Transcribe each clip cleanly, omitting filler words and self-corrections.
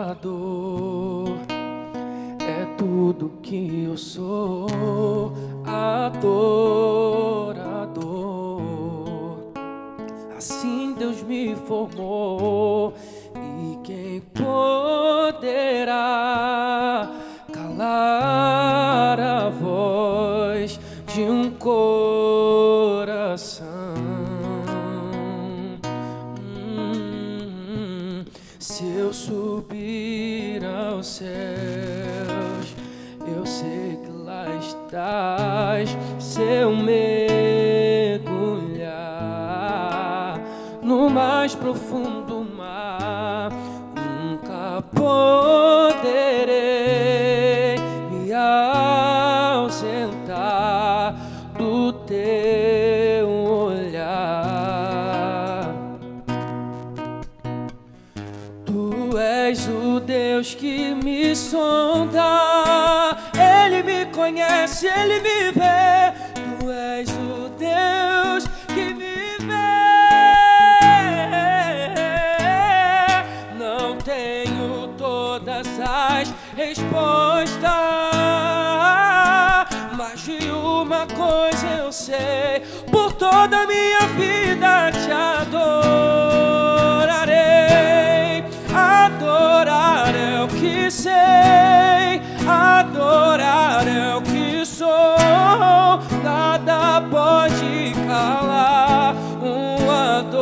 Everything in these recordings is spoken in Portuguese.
Adorador é tudo que eu sou. Adorador, assim Deus me formou. E quem poderá calar a voz de um coração? Se eu subir aos céus, eu sei que lá estás. Se eu mergulhar no mais profundo mar, nunca poderei me ausentar do teu olhar. Tu és o Deus que me sonda, Ele me conhece, Ele me vê. Tu és o Deus que me vê. Não tenho todas as respostas, mas de uma coisa eu sei: por toda a minha vida te adorarei. Adorar é o que sei, adorar é o que sou. Nada pode calar um adorador.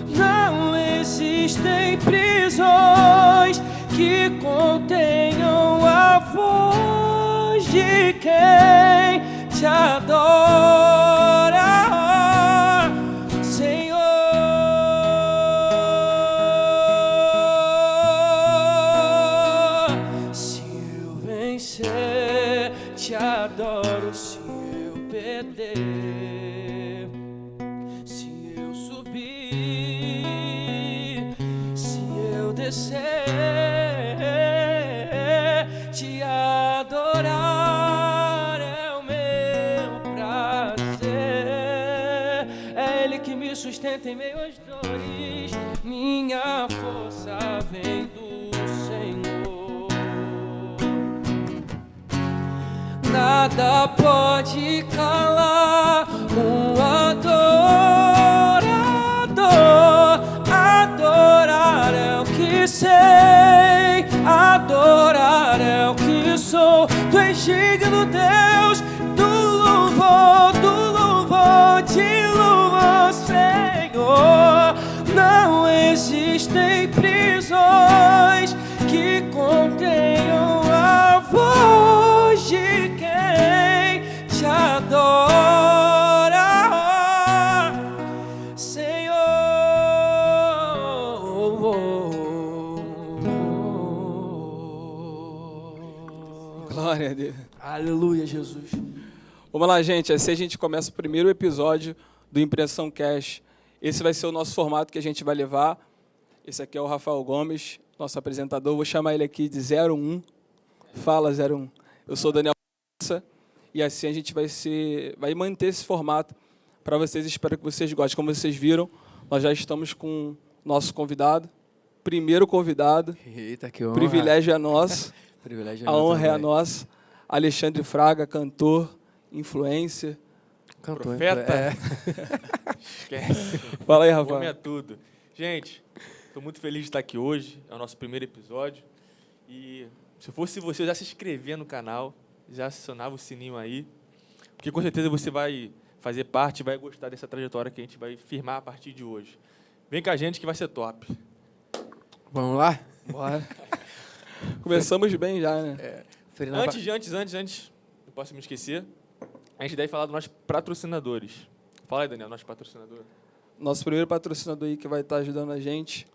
Não existem prisões que contenham a voz de quem te adora. Te adoro. Se eu perder, se eu subir, se eu descer, te adorar é o meu prazer. É Ele que me sustenta em meio às dores. Minha força vem do Senhor. Nada pode calar um adorador. Adorar é o que sei, adorar é o que sou. Tu és digno, Deus, do louvor, te louvo, Senhor. Não existem prisões que contenham a voz de quem te adora, Senhor. Glória a Deus. Aleluia, Jesus. Vamos lá, gente. Assim a gente começa o primeiro episódio do Impressão Cash. Esse vai ser o nosso formato que a gente vai levar. Esse aqui é o Rafael Gomes, nosso apresentador. Vou chamar ele aqui de 01. Fala, 01. Eu sou o Daniel. E assim a gente vai manter esse formato para vocês. Espero que vocês gostem. Como vocês viram, nós já estamos com o nosso convidado. Primeiro convidado. Eita, que honra. Privilégio é nosso. Privilégio é A honra também. é nossa. Alexandre Fraga, cantor, influencer. Profeta. Esquece. Fala aí, O Rafael. homem é tudo. Gente, estou muito feliz de estar aqui hoje. É o nosso primeiro episódio. E se fosse você, já se inscrever no canal, já acionava o sininho aí, porque com certeza você vai fazer parte, vai gostar dessa trajetória que a gente vai firmar a partir de hoje. Vem com a gente que vai ser top. Vamos lá? Bora. Começamos bem já, né? Antes, não posso me esquecer, a gente deve falar dos nossos patrocinadores. Fala aí, Daniel, nosso patrocinador. Nosso primeiro patrocinador aí que vai estar ajudando a gente.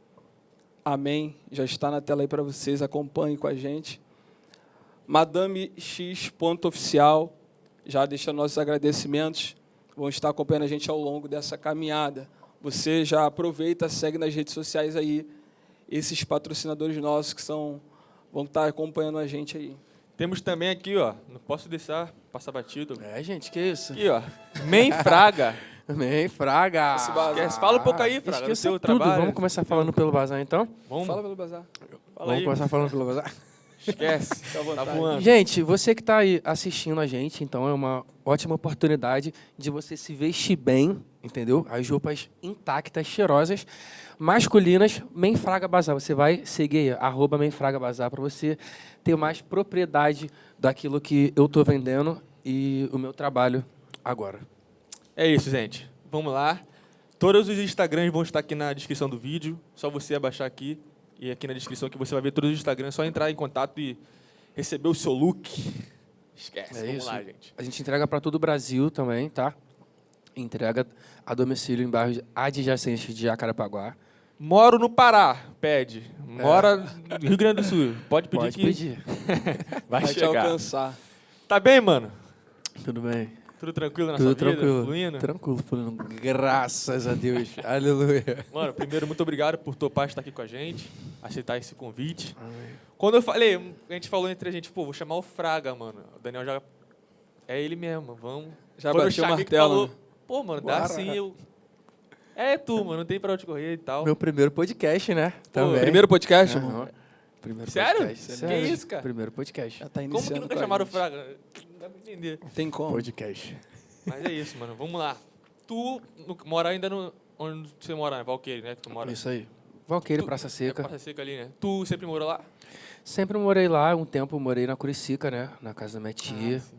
Amém. Já está na tela aí para vocês. Acompanhem com a gente. Madame X Oficial. Já deixa nossos agradecimentos. Vão estar acompanhando a gente ao longo dessa caminhada. Você já aproveita, segue nas redes sociais aí esses patrocinadores nossos que vão estar acompanhando a gente aí. Temos também aqui, ó, não posso deixar passar batido. Gente, que isso? Aqui, ó, Man Fraga. Amém, Fraga. Esquece, fala um pouco aí, Fraga, do Esqueça seu tudo. trabalho. Vamos começar falando pelo bazar, então? Vamos, Fala pelo bazar. fala Vamos aí. começar falando pelo bazar? Esquece, Fica à vontade. tá voando. Gente, você que está aí assistindo a gente, então é uma ótima oportunidade de você se vestir bem, entendeu? As roupas intactas, cheirosas, masculinas, Menfraga Bazar. Você vai seguir aí, @Menfraga Bazar, para você ter mais propriedade daquilo que eu estou vendendo e o meu trabalho agora. É isso, gente. Vamos lá. Todos os Instagrams vão estar aqui na descrição do vídeo. Só você abaixar aqui e aqui na descrição que você vai ver todos os Instagrams. É só entrar em contato e receber o seu look. Esquece. É Vamos isso. lá, gente. A gente entrega para todo o Brasil também, tá? Entrega a domicílio em bairros adjacentes de Jacarepaguá. Moro no Pará, pede. Mora no Rio Grande do Sul. Pode pedir Pode que pedir. vai Vai te chegar. alcançar. Tá bem, mano? Tudo bem. Tudo tranquilo na Tudo sua vida? tranquilo. Fluindo? Tranquilo, fluindo. Graças a Deus. Aleluia. Mano, primeiro, muito obrigado por topar estar aqui com a gente, aceitar esse convite. Quando eu falei, a gente falou entre a gente, pô, vou chamar o Fraga, mano. O Daniel já... É ele mesmo, vamos. Já Quando eu bateu o chamei, que martelo, falou, né? pô, mano, dá Bora. sim, eu... É tu, mano, não tem pra onde correr e tal. Meu primeiro podcast, né? Também. Primeiro podcast, Aham. irmão? Primeiro Sério? podcast. Que Sério. isso, cara? Primeiro podcast. Já tá Como iniciando que nunca com a chamaram o gente. Fraga? Não dá pra entender. Tem como. Podcast. Mas é isso, mano, vamos lá. Tu mora ainda no... Onde você mora, né? Valqueire, né? Que tu mora. Isso aí. Valqueire, Tu- Praça Seca. É Praça Seca ali, né? Tu sempre morou lá? Sempre morei lá, um tempo morei na Curicica, né? Na casa da minha tia. Ah, sim.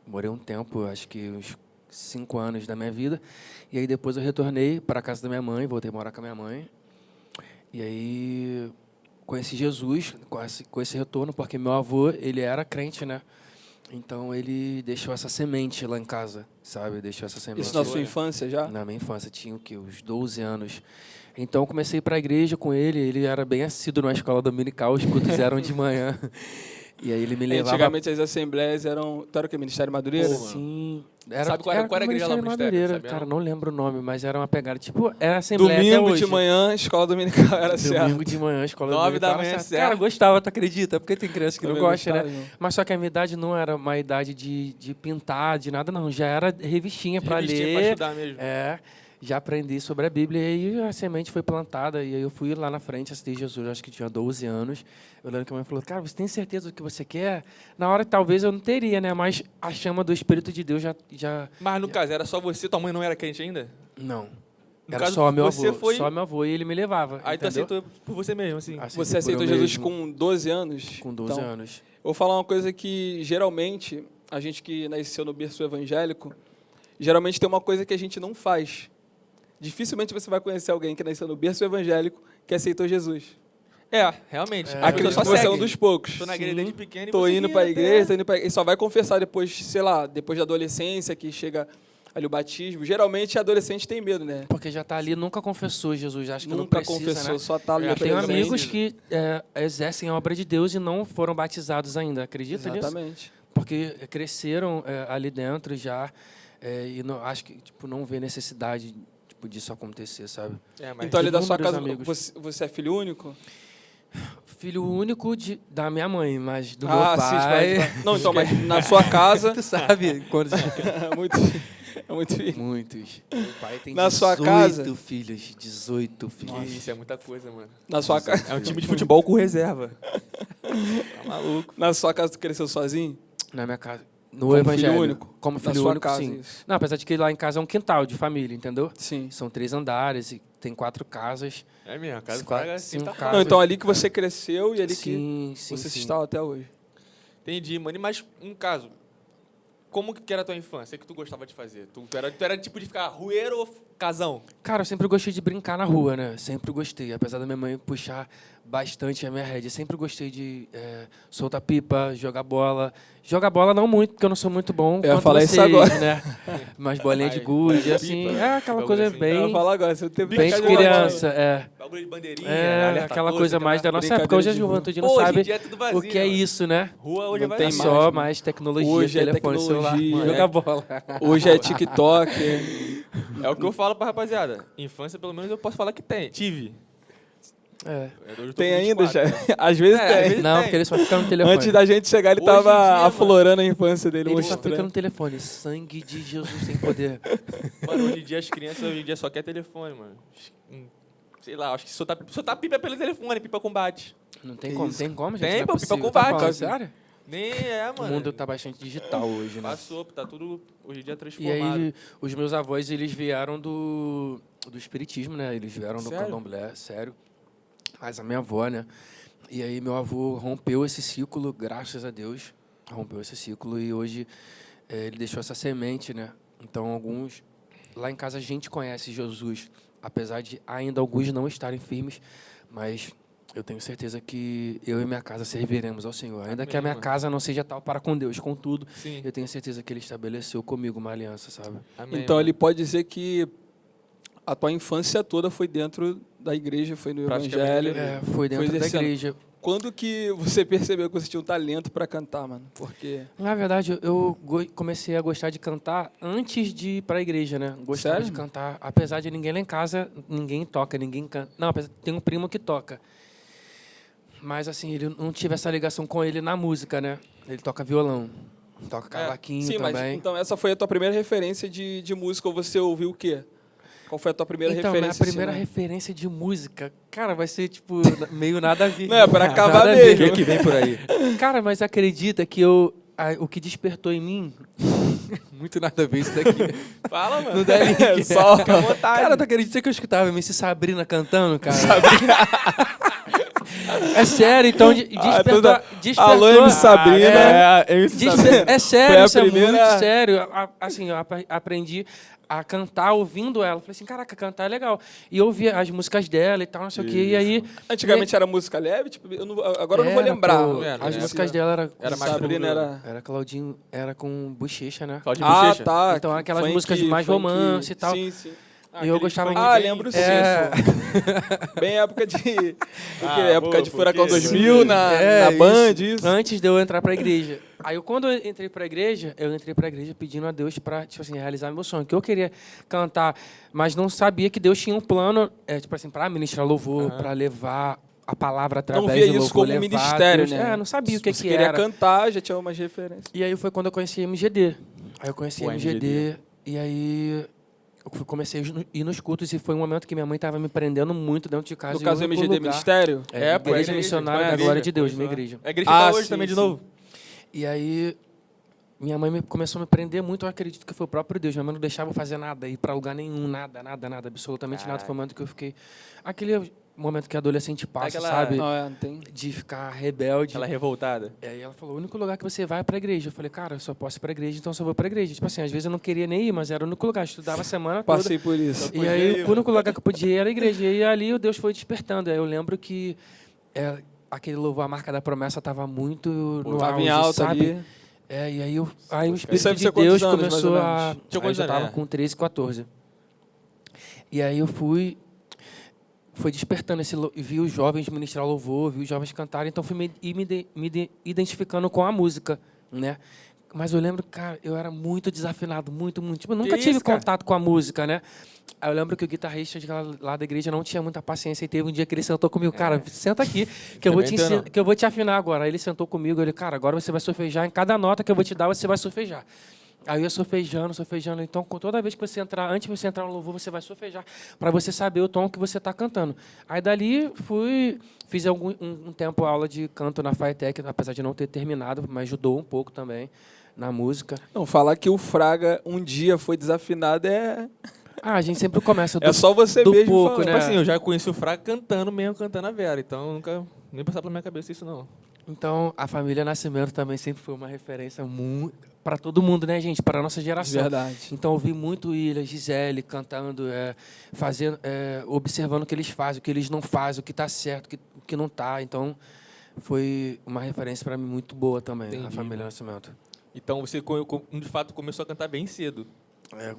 Morei um tempo, acho que uns 5 anos da minha vida. E aí depois eu retornei para a casa da minha mãe, voltei a morar com a minha mãe. E aí conheci Jesus com esse retorno, porque meu avô, ele era crente, né? Então ele deixou essa semente lá em casa, sabe? Deixou essa semente. Isso na sua infância já? Na minha infância, tinha o quê? Uns 12 anos. Então, eu comecei a ir para a igreja com ele. Ele era bem assíduo na escola dominical, os cultos eram de manhã. E aí ele me levava... Antigamente as assembleias eram... Tu era o que? Ministério Madureira? Pô, mano. Sim. Sabe qual era a igreja lá no Ministério? Madureira, Sabia, cara, não? não lembro o nome, mas era uma pegada. Tipo, era assembleia até Domingo hoje. de manhã, escola dominical, era certo. Domingo de manhã, escola 9 da dominical, manhã, certo. certo. Cara, gostava, tu acredita? Porque tem criança que não Também gosta, né? gostava, não. Mas só que a minha idade não era uma idade de pintar, de nada, não. Já era revistinha para Revistinha ler. pra estudar mesmo. Já aprendi sobre a Bíblia e aí a semente foi plantada e aí eu fui lá na frente, assisti Jesus, acho que tinha 12 anos. Eu lembro que a mãe falou, cara, você tem certeza do que você quer? Na hora talvez eu não teria, né? Mas a chama do Espírito de Deus já... Mas no caso, era só você, tua mãe não era crente ainda? Não. No Era caso, só meu você avô, foi- só meu avô e ele me levava, Aí tu entendeu? aceitou por você mesmo, assim. Aceitei Você por aceitou eu Jesus mesmo, com 12 anos? com 12 Então, anos. Eu vou falar uma coisa que, geralmente, a gente que nasceu no berço evangélico, geralmente tem uma coisa que a gente não faz. Dificilmente você vai conhecer alguém que nasceu no berço evangélico que aceitou Jesus. É, realmente. É. Acredito só que você é segue. um dos poucos. Tô na igreja desde pequeno e Tô vou indo seguir pra até- igreja, tô indo pra... E só vai confessar depois, sei lá, depois da adolescência, que chega ali o batismo. Geralmente, adolescente tem medo, né? Porque já está ali, nunca confessou Jesus, acho que Nunca não precisa, confessou, né? só tá ali Eu na tenho Tenho presença. amigos que exercem a obra de Deus e não foram batizados ainda, acredita nisso? Exatamente. Porque cresceram ali dentro já e não, acho que tipo, não vê necessidade tipo, disso acontecer, sabe? É, mas Então, ali da sua inúmeros casa, amigos. você é filho único? Filho único da minha mãe, mas do sim, meu pai... Não, então, mas na sua casa... Tu sabe quando... é muito, é muito filho. Muitos. Meu pai tem Na sua 18 casa? filhos, 18 filhos. Isso é muita coisa, mano. Na sua casa... É um time de futebol com reserva. Tá maluco. Na sua casa, tu cresceu sozinho? Na minha casa. No Como evangelho. filho único? Como Na filho sua único, casa, sim. isso. Não, apesar de que lá em casa é um quintal de família, entendeu? Sim. São 3 andares e tem 4 casas. É mesmo, a casa Sim, Fraga sim, tá cara. Não, então ali que você cresceu e ali que Sim, sim, você se sim. está até hoje. Entendi, mano. Mas, um caso, como que era a tua infância? O que tu gostava de fazer? Tu era tipo de ficar rueiro ou casão? Cara, eu sempre gostei de brincar na rua, né? Sempre gostei. Apesar da minha mãe puxar bastante a minha rédea. Sempre gostei de soltar pipa, jogar bola. Jogar bola não muito, porque eu não sou muito bom Eu ia quanto falar vocês, isso agora. né? Mas bolinha de Mas, gude, pipa, assim. né? É aquela Bagulho coisa assim. Eu bem... ia falar agora, você teve Bem brincar de de bola. criança, Bagulho de bandeirinha, É, alerta aquela 12, coisa mais da aquela- nossa época. Hoje a brincadeira de rua. juventude não Pô, hoje em sabe dia é tudo vazio, o que é mano. isso, né? Rua hoje Não é vai tem É mais, só mano. mais tecnologia, Hoje é telefone, celular, tecnologia, jogar bola. Hoje é TikTok. É o que eu falo pra rapaziada. Infância, pelo menos, eu posso falar que tive. Hoje eu tô Tem com ainda, 24, já? né? Às vezes Às tem. vezes Não, tem. porque ele só fica no telefone. Antes da gente chegar, ele Hoje em tava dia, aflorando a infância dele, Ele só fica mostrando. no telefone. Sangue de Jesus tem poder. Mano, hoje em dia as crianças só querem telefone, mano. Sei lá, acho que só tá pipa pelo telefone, pipa combate. Não tem Que como, isso? tem como, gente? Tem, Não é pô, possível. pipa Tá combate. falando sério? Nem é, O mano. mundo tá bastante digital hoje, né? Passou, tá tudo hoje em dia E transformado. aí, os meus avós, eles vieram do espiritismo, né? Eles vieram do Sério? candomblé, sério. Mas a minha avó, né? E aí, meu avô rompeu esse ciclo, graças a Deus. Rompeu esse ciclo e hoje ele deixou essa semente, né? Então, alguns... Lá em casa, a gente conhece Jesus, apesar de ainda alguns não estarem firmes, mas... Eu tenho certeza que eu e minha casa serviremos ao Senhor. Ainda que a minha mano. casa não seja tal para com Deus, contudo, Sim. eu tenho certeza que Ele estabeleceu comigo uma aliança, sabe? Amém, Então mano. ele pode dizer que a tua infância toda foi dentro da igreja, foi no Praticamente evangelho. da igreja. Foi dentro da exercendo. igreja. Quando que você percebeu que você tinha um talento para cantar, mano? Porque Na verdade, eu comecei a gostar de cantar antes de ir para a igreja, né? Gostava Sério? de cantar. Apesar de ninguém lá em casa, ninguém toca, ninguém canta. Não, tem um primo que toca. Mas, assim, ele não tive essa ligação com ele na música, né? Ele toca violão, toca cavaquinho sim, mas também. então essa foi a tua primeira referência de música, ou você ouviu o quê? Qual foi a tua primeira Então, referência? minha primeira assim, né? referência de música, cara, vai ser, tipo, meio nada a ver. Não, é pra Nada acabar a ver. mesmo. que vem por aí? Cara, mas acredita que o que despertou em mim... Muito nada a ver isso daqui. Fala, mano. Não dá link. É, só Fica à vontade. Cara, tu acredita que eu escutava MC Sabrina cantando, cara? É sério, então despertou... Alô, MC Sabrina. É sério, Foi a isso é primeira- muito sério. Assim, eu aprendi a cantar ouvindo ela. Falei assim, caraca, cantar é legal. E eu ouvia as músicas dela e tal, não sei o quê. E aí... Antigamente era música leve? Tipo, agora eu não vou Era, lembrar. pô, Era, as né? músicas dela Era mais Sabrina tranquilo. era... Claudinho, era com bochecha, né? Claudinho Ah, Bochecha? tá. Então, aquelas Funk, músicas mais funk. romance e tal. Sim, sim. E eu gostava funk muito. Ah, bem- lembro sim. É. pô. Bem época de... época boa, de Furacão porque- 2000, na É, Band, isso. isso. Antes de eu entrar pra igreja. Aí, quando eu entrei pra igreja pedindo a Deus pra, tipo assim, realizar meu sonho. Que eu queria cantar, mas não sabia que Deus tinha um plano, tipo assim, pra ministrar louvor, pra levar a palavra através Não via do isso louvor, como um levar ministério, Deus. né? Não sabia o que você que queria era. cantar, já tinha umas referências. E aí foi quando eu conheci MGD. Aí eu conheci Pô, MGD, e aí comecei a ir nos cultos, e foi um momento que minha mãe estava me prendendo muito dentro de casa. No e caso, o único MGD lugar- Ministério? É, pô, Igreja é Missionária igreja, da Glória de Deus, conheço minha lá. igreja. É a igreja que tá hoje sim, também de sim. novo. E aí, minha mãe começou a me prender muito, eu acredito que foi o próprio Deus. Minha mãe não deixava eu fazer nada, ir para lugar nenhum, nada, absolutamente nada. Foi um momento que eu fiquei... Aquele momento que adolescente passa, Aquela- sabe? Não, não tem. De ficar rebelde. Ela é revoltada. E aí ela falou, o único lugar que você vai é pra igreja. Eu falei, cara, eu só posso ir pra igreja, então eu só vou pra igreja. Tipo assim, às vezes eu não queria nem ir, mas era o único lugar. Eu estudava a semana toda. Passei por isso. E aí, o único lugar que eu podia ir era a igreja. E ali o Deus foi despertando. Aí eu lembro que aquele louvor, a marca da promessa, estava muito no Tava auge, em alta sabe? ali. E aí, o Isso Espírito aí de você quantos Deus anos, mais começou ou a... menos? Aí Tinha eu quantos já anos, estava é? com 13, 14. E aí eu foi despertando vi os jovens ministrar louvor, vi os jovens cantarem, então fui me identificando com a música, né? Mas eu lembro, cara, eu era muito desafinado, muito. Tipo, eu nunca tive isso, cara? contato com a música, né? Aí eu lembro que o guitarrista lá da igreja não tinha muita paciência, e teve um dia que ele sentou comigo, cara, senta aqui, que eu vou te Também não. que eu vou te afinar agora. Aí ele sentou comigo, ele, cara, agora você vai solfejar, em cada nota que eu vou te dar, você vai solfejar. Aí eu ia solfejando. Então, toda vez que você entrar, antes de você entrar no louvor, você vai solfejar, para você saber o tom que você está cantando. Aí dali fiz um tempo aula de canto na FATEC, apesar de não ter terminado, mas ajudou um pouco também na música. Não, falar que o Fraga um dia foi desafinado é... A gente sempre começa É só você do mesmo pouco, falando. né? Tipo assim, eu já conheci o Fraga cantando mesmo, cantando a Vera. Então, nunca nem passava pela minha cabeça isso, não. Então, a família Nascimento também sempre foi uma referência para todo mundo, né, gente? Para a nossa geração. Verdade. Então, eu vi muito Ilha, Gisele cantando, fazendo, observando o que eles fazem, o que eles não fazem, o que está certo, o que não está. Então, foi uma referência para mim muito boa também, a Entendi, família Nascimento. Então, você, de fato, começou a cantar bem cedo.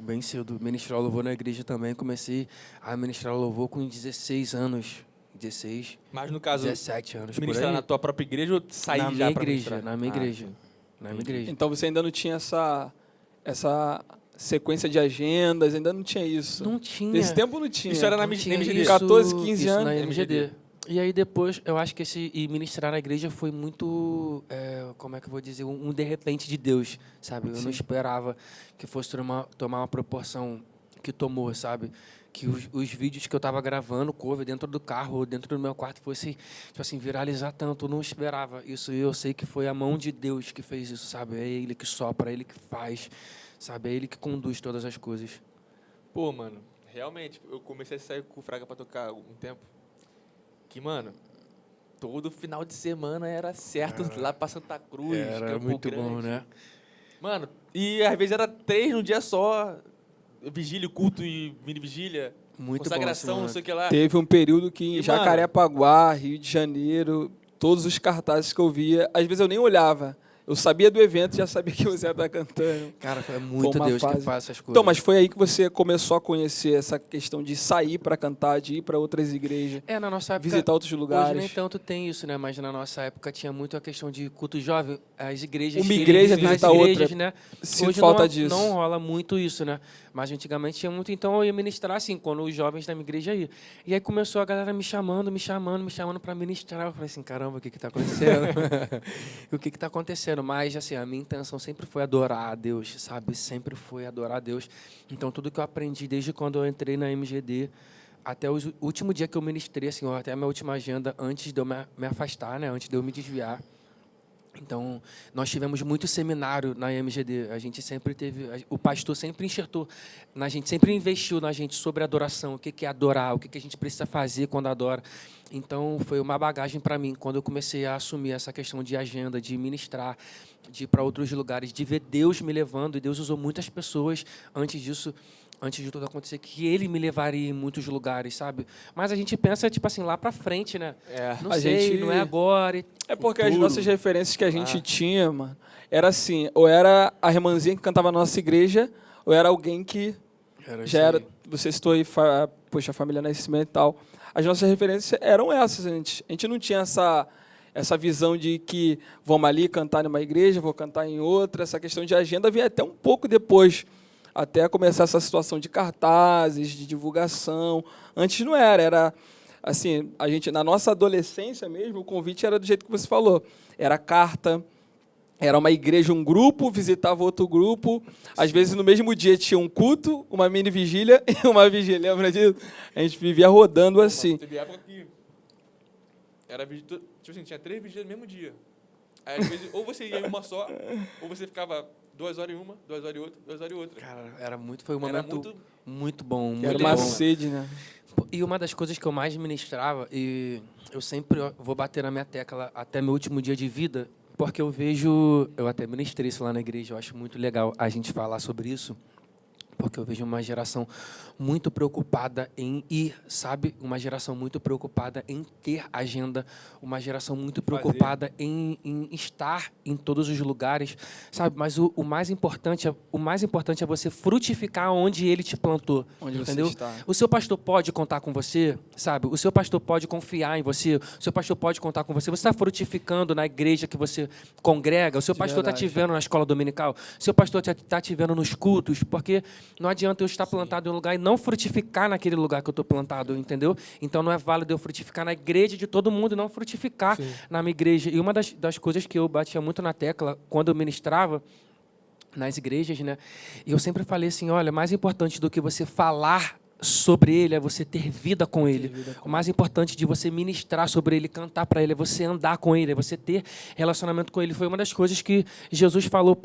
Bem cedo. Ministrar louvor na igreja também. Comecei a ministrar louvor com 16 anos. 16, Mas, no caso, 17 anos, por ministrar aí. na tua própria igreja ou sair Na já minha pra igreja, ministrar? na minha igreja. sim. Na minha igreja. Então você ainda não tinha essa sequência de agendas, ainda não tinha isso. Não tinha. Nesse tempo não tinha. Isso era na Não tinha MGD. isso, 14, 15 isso anos. na MGD. E aí depois, eu acho que e ministrar na igreja foi muito, como é que eu vou dizer, um de repente de Deus, sabe? Eu não esperava que fosse tomar uma proporção que tomou, sabe? Que os vídeos que eu estava gravando, cover dentro do carro, ou dentro do meu quarto, fosse, tipo assim, viralizar tanto. Eu não esperava isso. E eu sei que foi a mão de Deus que fez isso, sabe? É Ele que sopra, é Ele que faz, sabe? É Ele que conduz todas as coisas. Pô, mano, realmente, eu comecei a sair com o Fraga pra tocar há um tempo. Que, mano, todo final de semana era certo lá pra Santa Cruz. Era Campo muito Grande. bom, né? Mano, e às vezes era 3 num dia só. Vigília, culto e mini vigília. Muito consagração, bom, não sei o que lá. Teve um período que em E, Jacarepaguá, Rio de Janeiro, todos os cartazes que eu via, às vezes eu nem olhava. Eu sabia do evento e já sabia que você ia estar cantando. Cara, é muito uma Deus que fase. faz essas coisas. Então, mas foi aí que você começou a conhecer essa questão de sair para cantar, de ir para outras igrejas, Na nossa época, visitar outros lugares. hoje nem tanto tem isso, né? Mas na nossa época tinha muito a questão de culto jovem, as igrejas... Uma igreja nas visitar igrejas, outra. né? Sinto Hoje falta não, disso. não rola muito isso, né? Mas antigamente tinha muito, então eu ia ministrar assim, quando os jovens da minha igreja iam. E aí começou a galera me chamando para ministrar. Eu falei assim, caramba, o que está acontecendo? O que está acontecendo? Mas, assim, a minha intenção sempre foi adorar a Deus, sabe? Sempre foi adorar a Deus. Então, tudo que eu aprendi desde quando eu entrei na MGD, até o último dia que eu ministrei, assim, até a minha última agenda, antes de eu me afastar, né? Antes de eu me desviar. Então, nós tivemos muito seminário na MGD. A gente sempre teve... O pastor sempre enxertou na gente, sempre investiu na gente sobre adoração. O que é adorar, o que a gente precisa fazer quando adora. Então, foi uma bagagem para mim, quando eu comecei a assumir essa questão de agenda, de ministrar, de ir para outros lugares, de ver Deus me levando. E Deus usou muitas pessoas antes disso, antes de tudo acontecer, que Ele me levaria em muitos lugares, sabe? Mas a gente pensa, tipo assim, lá para frente, né? Não A sei, gente- não é agora. É porque as futuro. nossas referências que a gente tinha, mano, era assim, ou era a irmãzinha que cantava na nossa igreja, ou era alguém que Era já isso era, aí. você citou aí, poxa, família Nascimento e tal. As nossas referências eram essas, a gente não tinha essa visão de que vamos ali cantar numa igreja, vou cantar em outra. Essa questão de agenda vinha até um pouco depois, até começar essa situação de cartazes, de divulgação. Antes não era assim, a gente na nossa adolescência mesmo, o convite era do jeito que você falou, era carta, era uma igreja, um grupo, visitava outro grupo, às vezes no mesmo dia tinha um culto, uma mini vigília e uma vigília, lembra disso? A gente vivia rodando assim. Teve época que era tipo assim, tinha 3 vigílias no mesmo dia. Aí, às vezes, ou você ia em uma só, ou você ficava 2 horas em uma, 2 horas em outra, 2 horas em outra. Cara, foi um Era momento muito bom, Era muito uma bom. sede, né? E uma das coisas que eu mais ministrava, e eu sempre vou bater na minha tecla até meu último dia de vida, porque eu até ministrei isso lá na igreja, eu acho muito legal a gente falar sobre isso, porque eu vejo uma geração muito preocupada em ir, sabe? Uma geração muito preocupada em ter agenda, uma geração muito preocupada em estar em todos os lugares, sabe? Mas o mais importante é você frutificar onde ele te plantou, Onde você entendeu? está. O seu pastor pode contar com você, sabe? O seu pastor pode confiar em você, o seu pastor pode contar com você. Você está frutificando na igreja que você congrega, o seu pastor está te verdade. vendo na escola dominical, o seu pastor está te vendo nos cultos, porque não adianta eu estar plantado em um lugar e não frutificar naquele lugar que eu estou plantado, entendeu? Então não é válido eu frutificar na igreja de todo mundo e não frutificar na minha igreja. E uma das coisas que eu batia muito na tecla quando eu ministrava nas igrejas, né? E eu sempre falei assim, olha, mais importante do que você falar sobre ele é você ter vida com ele. O mais importante de você ministrar sobre ele, cantar para ele, é você andar com ele, é você ter relacionamento com ele. Foi uma das coisas que Jesus falou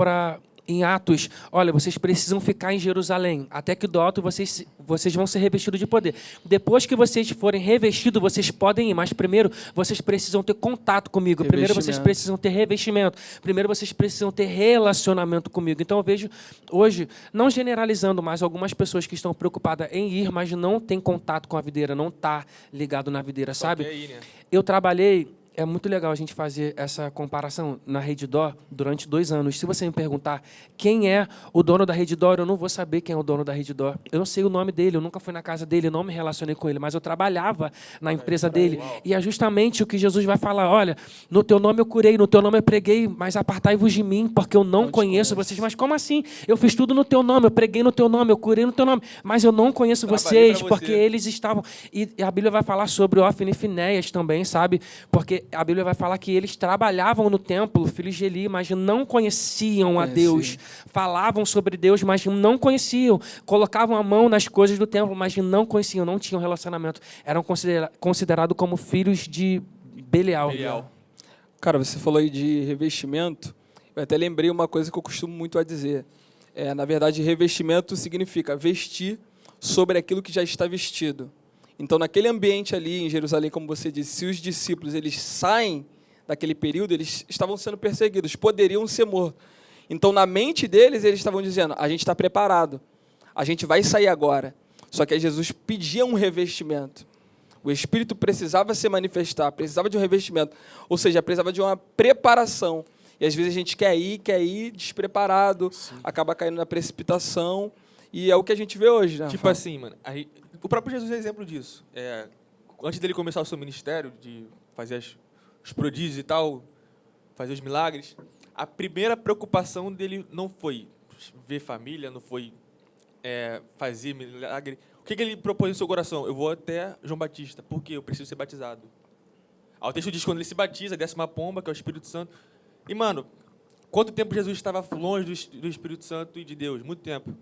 em Atos, olha, vocês precisam ficar em Jerusalém, até que do alto vocês vão ser revestidos de poder. Depois que vocês forem revestidos, vocês podem ir, mas primeiro vocês precisam ter contato comigo, primeiro vocês Revestimento. precisam ter revestimento, primeiro vocês precisam ter relacionamento comigo. Então eu vejo hoje, não generalizando, mas algumas pessoas que estão preocupadas em ir, mas não têm contato com a videira, não está ligado na videira, Só sabe? quer ir, né? Eu trabalhei é muito legal a gente fazer essa comparação na Redditor durante 2 anos. Se você me perguntar quem é o dono da Redditor, eu não vou saber quem é o dono da Redditor. Eu não sei o nome dele, eu nunca fui na casa dele, eu não me relacionei com ele, mas eu trabalhava na empresa dele. E é justamente o que Jesus vai falar, olha, no teu nome eu curei, no teu nome eu preguei, mas apartai-vos de mim, porque eu não conheço vocês. Mas como assim? Eu fiz tudo no teu nome, eu preguei no teu nome, eu curei no teu nome, mas eu não conheço vocês, porque eles estavam... E a Bíblia vai falar sobre Ofne e Finéias também, sabe? Porque a Bíblia vai falar que eles trabalhavam no templo, filhos de Eli, mas não conheciam a Deus. Falavam sobre Deus, mas não conheciam. Colocavam a mão nas coisas do templo, mas não conheciam, não tinham relacionamento. Eram considerados como filhos de Belial. Cara, você falou aí de revestimento. Eu até lembrei uma coisa que eu costumo muito a dizer. Na verdade, revestimento significa vestir sobre aquilo que já está vestido. Então, naquele ambiente ali em Jerusalém, como você disse, se os discípulos eles saem daquele período, eles estavam sendo perseguidos, poderiam ser mortos. Então, na mente deles, eles estavam dizendo, a gente está preparado, a gente vai sair agora. Só que aí Jesus pedia um revestimento. O Espírito precisava se manifestar, precisava de um revestimento, ou seja, precisava de uma preparação. E às vezes a gente quer ir despreparado, acaba caindo na precipitação, e é o que a gente vê hoje, né? Tipo assim, mano, o próprio Jesus é exemplo disso. Antes dele começar o seu ministério, de fazer os prodígios e tal, fazer os milagres, a primeira preocupação dele não foi ver família, não foi fazer milagre. O que ele propôs no seu coração? Eu vou até João Batista, porque eu preciso ser batizado. O texto diz que quando ele se batiza, desce uma pomba, que é o Espírito Santo. E, mano, quanto tempo Jesus estava longe do Espírito Santo e de Deus? Muito tempo.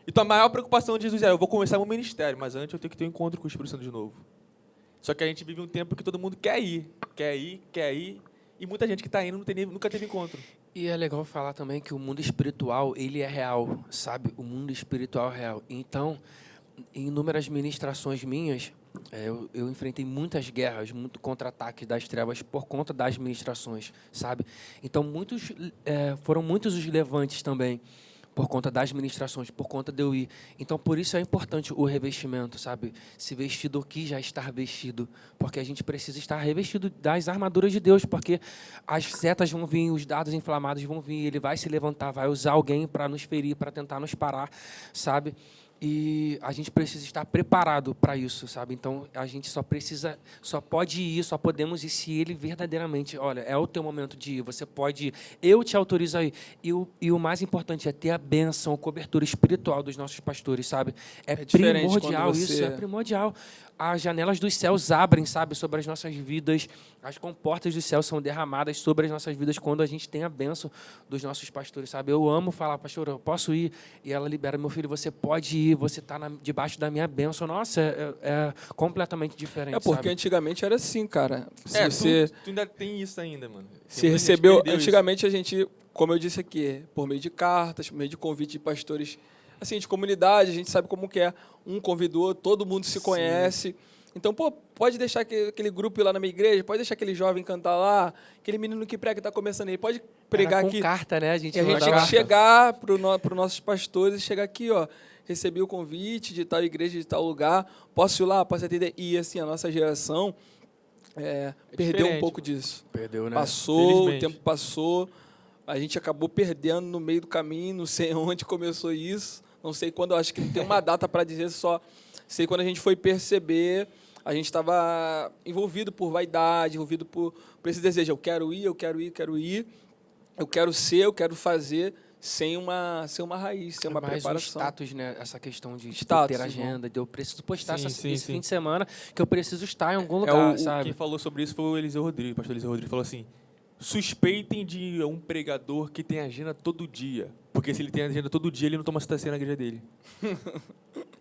Então, a maior preocupação de Jesus eu vou começar meu ministério, mas antes eu tenho que ter um encontro com o Espírito Santo de novo. Só que a gente vive um tempo que todo mundo quer ir, e muita gente que está indo nunca teve encontro. E é legal falar também que o mundo espiritual, ele é real, sabe? O mundo espiritual é real. Então, em inúmeras ministrações minhas, eu enfrentei muitas guerras, muito contra-ataque das trevas por conta das ministrações, sabe? Então, foram muitos os levantes também, por conta das ministrações, por conta de eu ir. Então, por isso é importante o revestimento, sabe? Se vestir do que já está vestido, porque a gente precisa estar revestido das armaduras de Deus, porque as setas vão vir, os dardos inflamados vão vir, ele vai se levantar, vai usar alguém para nos ferir, para tentar nos parar, sabe? E a gente precisa estar preparado para isso, sabe? Então, a gente só pode ir, só podemos ir se ele verdadeiramente, olha, é o teu momento de ir, você pode ir, eu te autorizo a ir. E o mais importante é ter a bênção, a cobertura espiritual dos nossos pastores, sabe? É primordial isso, é primordial. As janelas dos céus abrem, sabe, sobre as nossas vidas, as comportas dos céus são derramadas sobre as nossas vidas quando a gente tem a bênção dos nossos pastores, sabe? Eu amo falar, pastor, eu posso ir? E ela libera, meu filho, você pode ir, você está debaixo da minha bênção. Nossa, é completamente diferente, porque sabe? Antigamente era assim, cara. Tu ainda tem isso ainda, mano. Se recebeu, antigamente a gente, como eu disse aqui, por meio de cartas, por meio de convite de pastores, assim, de comunidade, a gente sabe como que é. Um convidou, todo mundo se conhece. Então, pode deixar aquele grupo ir lá na minha igreja, pode deixar aquele jovem cantar lá, aquele menino que prega, que está começando aí, pode pregar aqui. Carta, né? A gente tinha que chegar para os nossos pastores e chegar aqui, ó, recebi o convite de tal igreja, de tal lugar, posso ir lá, posso atender. E, assim, a nossa geração perdeu um pouco disso. Perdeu, né? Passou, o tempo passou, a gente acabou perdendo no meio do caminho, não sei onde começou isso. Não sei quando, acho que não tem uma data para dizer, só sei quando a gente foi perceber, a gente estava envolvido por vaidade, envolvido por esse desejo. Eu quero ir, eu quero ser, eu quero fazer, sem uma raiz, sem uma preparação. Mais status, né? Essa questão de ter agenda, de eu preciso postar esse fim de semana, que eu preciso estar em algum lugar, sabe? Quem falou sobre isso foi o Eliseu Rodrigues, o pastor Eliseu Rodrigues falou assim, suspeitem de um pregador que tem agenda todo dia. Porque se ele tem agenda todo dia, ele não toma Santa Ceia na igreja dele.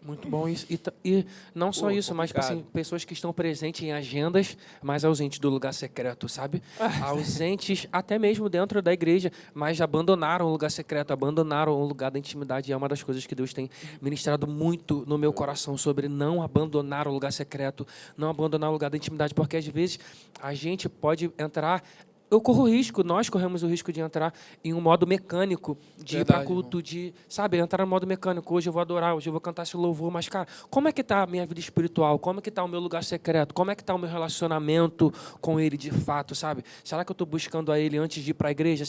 Muito bom isso. E não só isso, mas assim, pessoas que estão presentes em agendas, mas ausentes do lugar secreto, sabe? Ausentes até mesmo dentro da igreja, mas abandonaram o lugar secreto, abandonaram o lugar da intimidade. E é uma das coisas que Deus tem ministrado muito no meu coração sobre não abandonar o lugar secreto, não abandonar o lugar da intimidade, porque às vezes a gente pode entrar eu corro o risco, nós corremos o risco de entrar em um modo mecânico, de ir para Verdade, culto, de, sabe, entrar no modo mecânico. Hoje eu vou adorar, hoje eu vou cantar esse louvor, mas, cara, como é que está a minha vida espiritual? Como é que está o meu lugar secreto? Como é que está o meu relacionamento com Ele de fato, sabe? Será que eu estou buscando a Ele antes de ir para a igreja?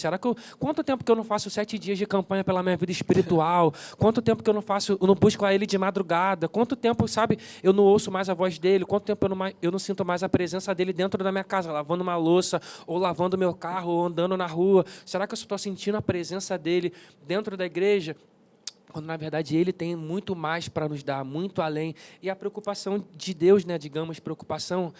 Quanto tempo que eu não faço 7 dias de campanha pela minha vida espiritual? Quanto tempo que eu não busco a Ele de madrugada? Quanto tempo, sabe, eu não ouço mais a voz dEle? Quanto tempo eu não sinto mais a presença dEle dentro da minha casa, lavando uma louça, ou lavando meu carro, ou andando na rua? Será que eu estou sentindo a presença dEle dentro da igreja? Quando, na verdade, Ele tem muito mais para nos dar, muito além. E a preocupação de Deus, né, digamos, preocupação,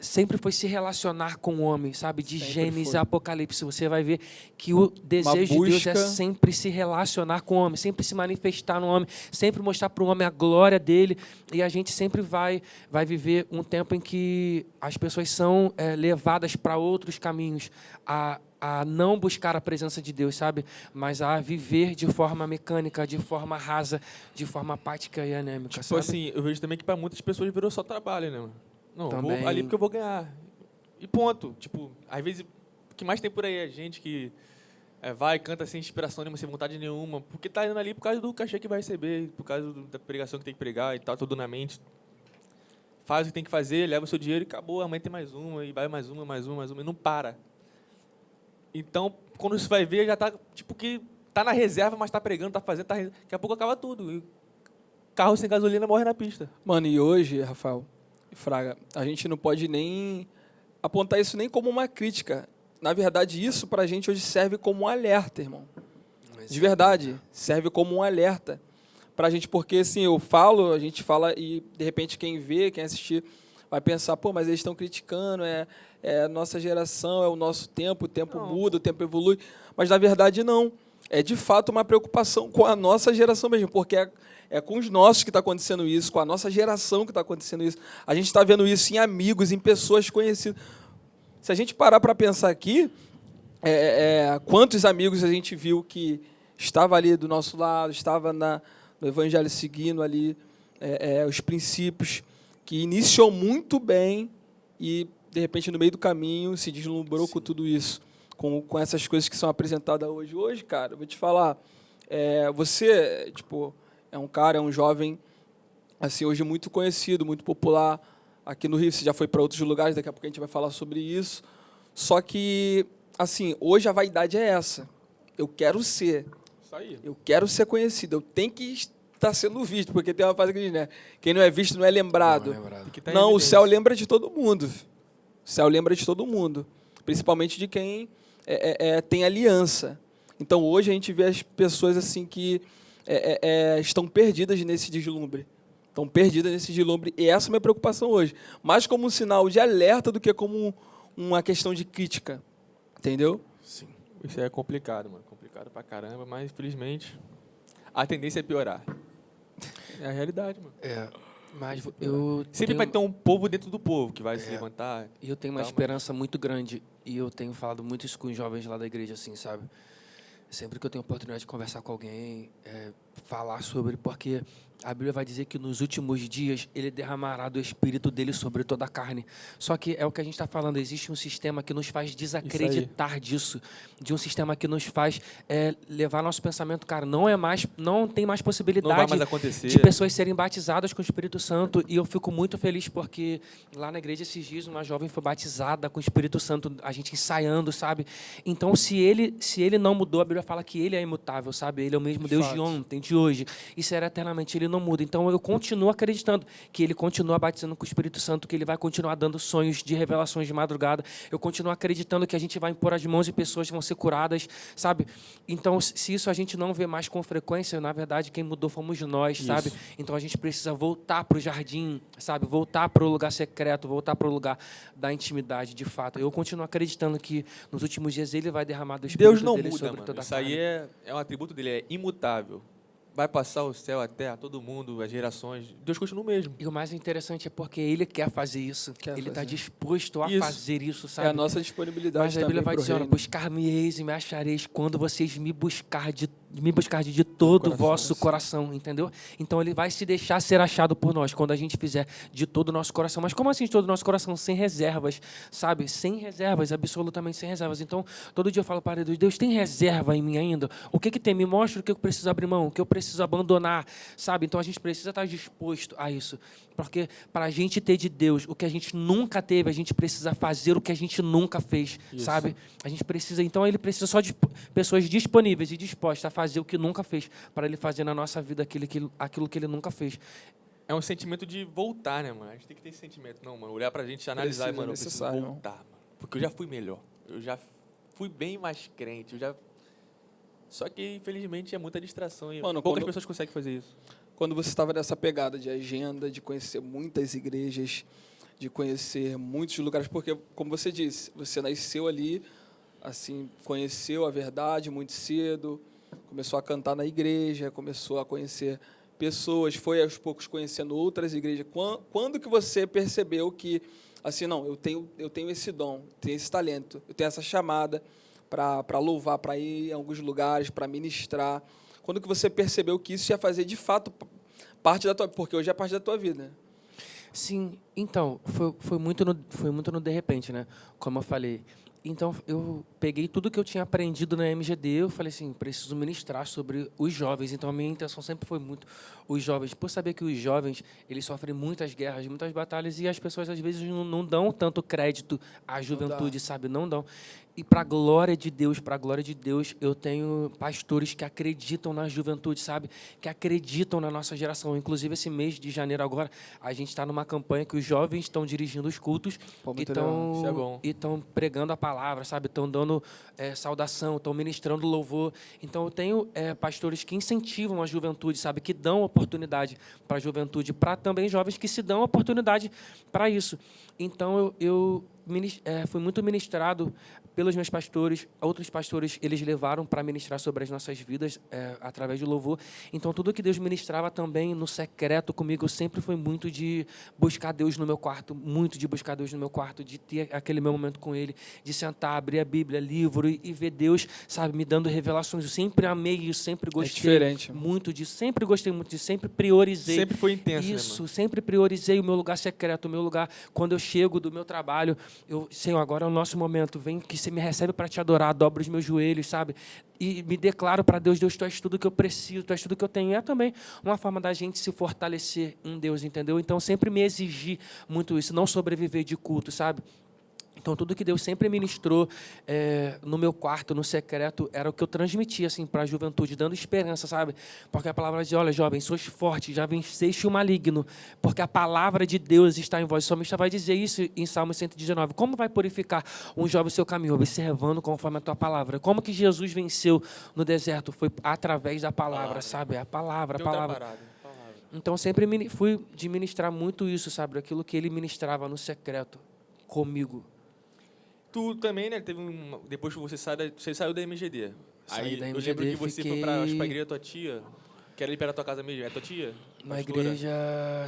sempre foi se relacionar com o homem, sabe? De Sempre Gênesis foi. a Apocalipse, você vai ver que o desejo de Deus é busca. sempre se relacionar com o homem, sempre se manifestar no homem, sempre mostrar para o homem a glória dele. E a gente sempre vai viver um tempo em que as pessoas são levadas para outros caminhos, a não buscar a presença de Deus, sabe? Mas a viver de forma mecânica, de forma rasa, de forma apática e anêmica, Tipo sabe? assim, eu vejo também que para muitas pessoas virou só trabalho, né, mano? Não, eu Também. vou ali porque eu vou ganhar. E ponto. Tipo, às vezes, o que mais tem por aí é gente que vai, canta sem inspiração nenhuma, sem vontade nenhuma, porque tá indo ali por causa do cachê que vai receber, por causa da pregação que tem que pregar e tal, tudo na mente. Faz o que tem que fazer, leva o seu dinheiro e acabou. Amanhã tem mais uma, e vai mais uma, e não para. Então, quando você vai ver, já tá, tipo, que tá na reserva, mas tá pregando, tá fazendo, daqui a pouco acaba tudo. E carro sem gasolina morre na pista. Mano, e hoje, Rafael e Fraga, a gente não pode nem apontar isso nem como uma crítica. Na verdade, isso pra gente hoje serve como um alerta, irmão. De verdade, serve como um alerta pra gente, porque assim, a gente fala e de repente quem vê, quem assistir, vai pensar, pô, mas eles estão criticando, é a nossa geração, é o nosso tempo, o tempo muda, o tempo evolui. Mas na verdade não. É de fato uma preocupação com a nossa geração mesmo, porque é com os nossos que está acontecendo isso, com a nossa geração que está acontecendo isso. A gente está vendo isso em amigos, em pessoas conhecidas. Se a gente parar para pensar aqui, quantos amigos a gente viu que estava ali do nosso lado, estava no evangelho seguindo ali os princípios, que iniciou muito bem e, de repente, no meio do caminho, se deslumbrou com tudo isso, com essas coisas que são apresentadas hoje. Hoje, cara, eu vou te falar, você, tipo, é um cara, é um jovem, assim, hoje muito conhecido, muito popular aqui no Rio. Você já foi para outros lugares, daqui a pouco a gente vai falar sobre isso. Só que, assim, hoje a vaidade é essa. Eu quero ser. Isso aí. Eu quero ser conhecido. Eu tenho que estar sendo visto, porque tem uma frase que diz, né? Quem não é visto não é lembrado. Não, o céu lembra de todo mundo. O céu lembra de todo mundo. Principalmente de quem tem aliança. Então, hoje a gente vê as pessoas assim que estão perdidas nesse deslumbre. Estão perdidas nesse deslumbre. E essa é a minha preocupação hoje. Mais como um sinal de alerta do que como uma questão de crítica. Entendeu? Sim. Isso é complicado, mano. Complicado pra caramba, mas, infelizmente, a tendência é piorar. É a realidade, mano. Mas Sempre vai ter um povo dentro do povo que vai se levantar. E eu tenho uma esperança muito grande, e eu tenho falado muito isso com os jovens lá da igreja, assim, sabe? Sempre que eu tenho oportunidade de conversar com alguém, falar sobre, porque a Bíblia vai dizer que nos últimos dias Ele derramará do Espírito dele sobre toda a carne. Só que é o que a gente está falando, existe um sistema que nos faz desacreditar disso, de um sistema que nos faz levar nosso pensamento, cara, não tem mais possibilidade Não vai mais acontecer. de pessoas serem batizadas com o Espírito Santo. E eu fico muito feliz porque lá na igreja esses dias uma jovem foi batizada com o Espírito Santo, a gente ensaiando, sabe? Então, se ele não mudou, a Bíblia fala que ele é imutável, sabe? Ele é o mesmo Deus de ontem, de hoje. E será eternamente, ele não muda. Então, eu continuo acreditando que ele continua batizando com o Espírito Santo, que ele vai continuar dando sonhos de revelações de madrugada. Eu continuo acreditando que a gente vai impor as mãos e pessoas vão ser curadas, sabe? Então, se isso a gente não vê mais com frequência, na verdade, quem mudou fomos nós, sabe? Então, a gente precisa voltar para o jardim, sabe? Voltar para o lugar secreto, voltar para o lugar da intimidade, de fato. Eu continuo acreditando que nos últimos dias ele vai derramar do Espírito Deus não dele muda, sobre mano. toda a Isso aí carne. é um atributo dele, é imutável. Vai passar o céu, a terra, todo mundo, as gerações. Deus continua o mesmo. E o mais interessante é porque ele quer fazer isso. Ele está disposto a Isso. fazer isso, É sabe? a nossa disponibilidade Mas a Bíblia também vai pro dizer, reino. buscar-me-eis e me achareis quando vocês me buscar me buscar de todo o vosso coração, entendeu? Então ele vai se deixar ser achado por nós quando a gente fizer de todo o nosso coração. Mas como assim de todo o nosso coração? Sem reservas, sabe? Sem reservas, absolutamente sem reservas. Então, todo dia eu falo para Deus, Deus, tem reserva em mim ainda? O que tem? Me mostra o que eu preciso abrir mão, o que eu preciso abandonar, sabe? Então a gente precisa estar disposto a isso. Porque para a gente ter de Deus o que a gente nunca teve, a gente precisa fazer o que a gente nunca fez, sabe? A gente precisa, então ele precisa só de pessoas disponíveis e dispostas a fazer o que nunca fez, para ele fazer na nossa vida aquilo que ele nunca fez. É um sentimento de voltar, né, mano? A gente tem que ter esse sentimento. Não, mano, olhar pra gente e analisar, mano, eu preciso voltar, mano. Porque eu já fui melhor. Eu já fui bem mais crente. Só que, infelizmente, é muita distração e mano, poucas pessoas conseguem fazer isso. Quando você estava nessa pegada de agenda, de conhecer muitas igrejas, de conhecer muitos lugares, porque, como você disse, você nasceu ali, assim, conheceu a verdade muito cedo, começou a cantar na igreja, começou a conhecer pessoas, foi aos poucos conhecendo outras igrejas. Quando que você percebeu que, assim, não, eu tenho esse dom, tenho esse talento, eu tenho essa chamada para louvar, para ir em alguns lugares, para ministrar? Quando que você percebeu que isso ia fazer, de fato, parte da tua... Porque hoje é parte da tua vida, né? Sim, então, foi muito no de repente, né? Como eu falei. Então, eu peguei tudo que eu tinha aprendido na MGD, eu falei assim, preciso ministrar sobre os jovens. Então, a minha intenção sempre foi muito os jovens. Por saber que os jovens, eles sofrem muitas guerras, muitas batalhas, e as pessoas, às vezes, não dão tanto crédito à juventude, sabe? Não dão. E para a glória de Deus, eu tenho pastores que acreditam na juventude, sabe? Que acreditam na nossa geração. Inclusive, esse mês de janeiro agora, a gente está numa campanha que os jovens estão dirigindo os cultos e estão pregando a palavra, sabe? Estão dando saudação, estão ministrando louvor. Então, eu tenho pastores que incentivam a juventude, sabe? Que dão oportunidade para a juventude, para também jovens que se dão oportunidade para isso. Então, eu fui muito ministrado pelos meus pastores. Outros pastores, eles levaram para ministrar sobre as nossas vidas através do louvor. Então, tudo que Deus ministrava também no secreto comigo sempre foi muito de buscar Deus no meu quarto, de ter aquele meu momento com Ele, de sentar, abrir a Bíblia, livro e ver Deus, sabe, me dando revelações. Eu sempre amei isso, sempre gostei muito disso, sempre gostei muito disso, sempre priorizei. Sempre foi intenso, isso, né, sempre priorizei o meu lugar secreto, o meu lugar. Quando eu chego do meu trabalho, Senhor, agora é o nosso momento, vem que você me recebe para te adorar, dobro os meus joelhos, sabe? E me declaro para Deus, Deus, tu és tudo que eu preciso, tu és tudo que eu tenho. E é também uma forma da gente se fortalecer em Deus, entendeu? Então, sempre me exigi muito isso, não sobreviver de culto, sabe? Então, tudo que Deus sempre ministrou no meu quarto, no secreto, era o que eu transmitia assim, para a juventude, dando esperança, sabe? Porque a palavra diz, olha, jovem, sois forte, já venceste o maligno, porque a palavra de Deus está em vós. O salmista vai dizer isso em Salmo 119. Como vai purificar um jovem o seu caminho? Observando conforme a tua palavra. Como que Jesus venceu no deserto? Foi através da palavra, sabe? A palavra. Então, sempre fui de ministrar muito isso, sabe? Aquilo que ele ministrava no secreto comigo. Tu também, né, depois que você saiu da MGD. Saí da eu MGD, lembro que você foi para a igreja da tua tia, que era ali perto da tua casa mesmo. É tua tia? Na igreja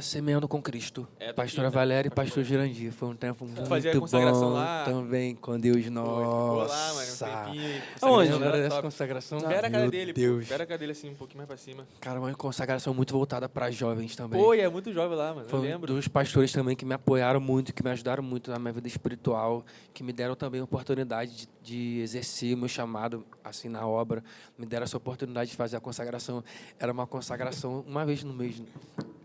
Semeando com Cristo. Pastora tia, Valéria e pastora. pastor Girandir. Foi um tempo muito fazia a consagração bom lá. Também com Deus. Nossa. Lá, mano, um tempinho. Aonde? Era Essa top. consagração? Espera a cara Meu dele, Deus. Espera a cara dele assim, um pouquinho mais pra cima. Cara, uma consagração muito voltada para jovens também. Pô, e é muito jovem lá, mano. Eu Foi lembro. dos pastores também que me apoiaram muito, que me ajudaram muito na minha vida espiritual, que me deram também a oportunidade de exercer o meu chamado assim na obra, me deram essa oportunidade de fazer a consagração. Era uma consagração uma vez no mês.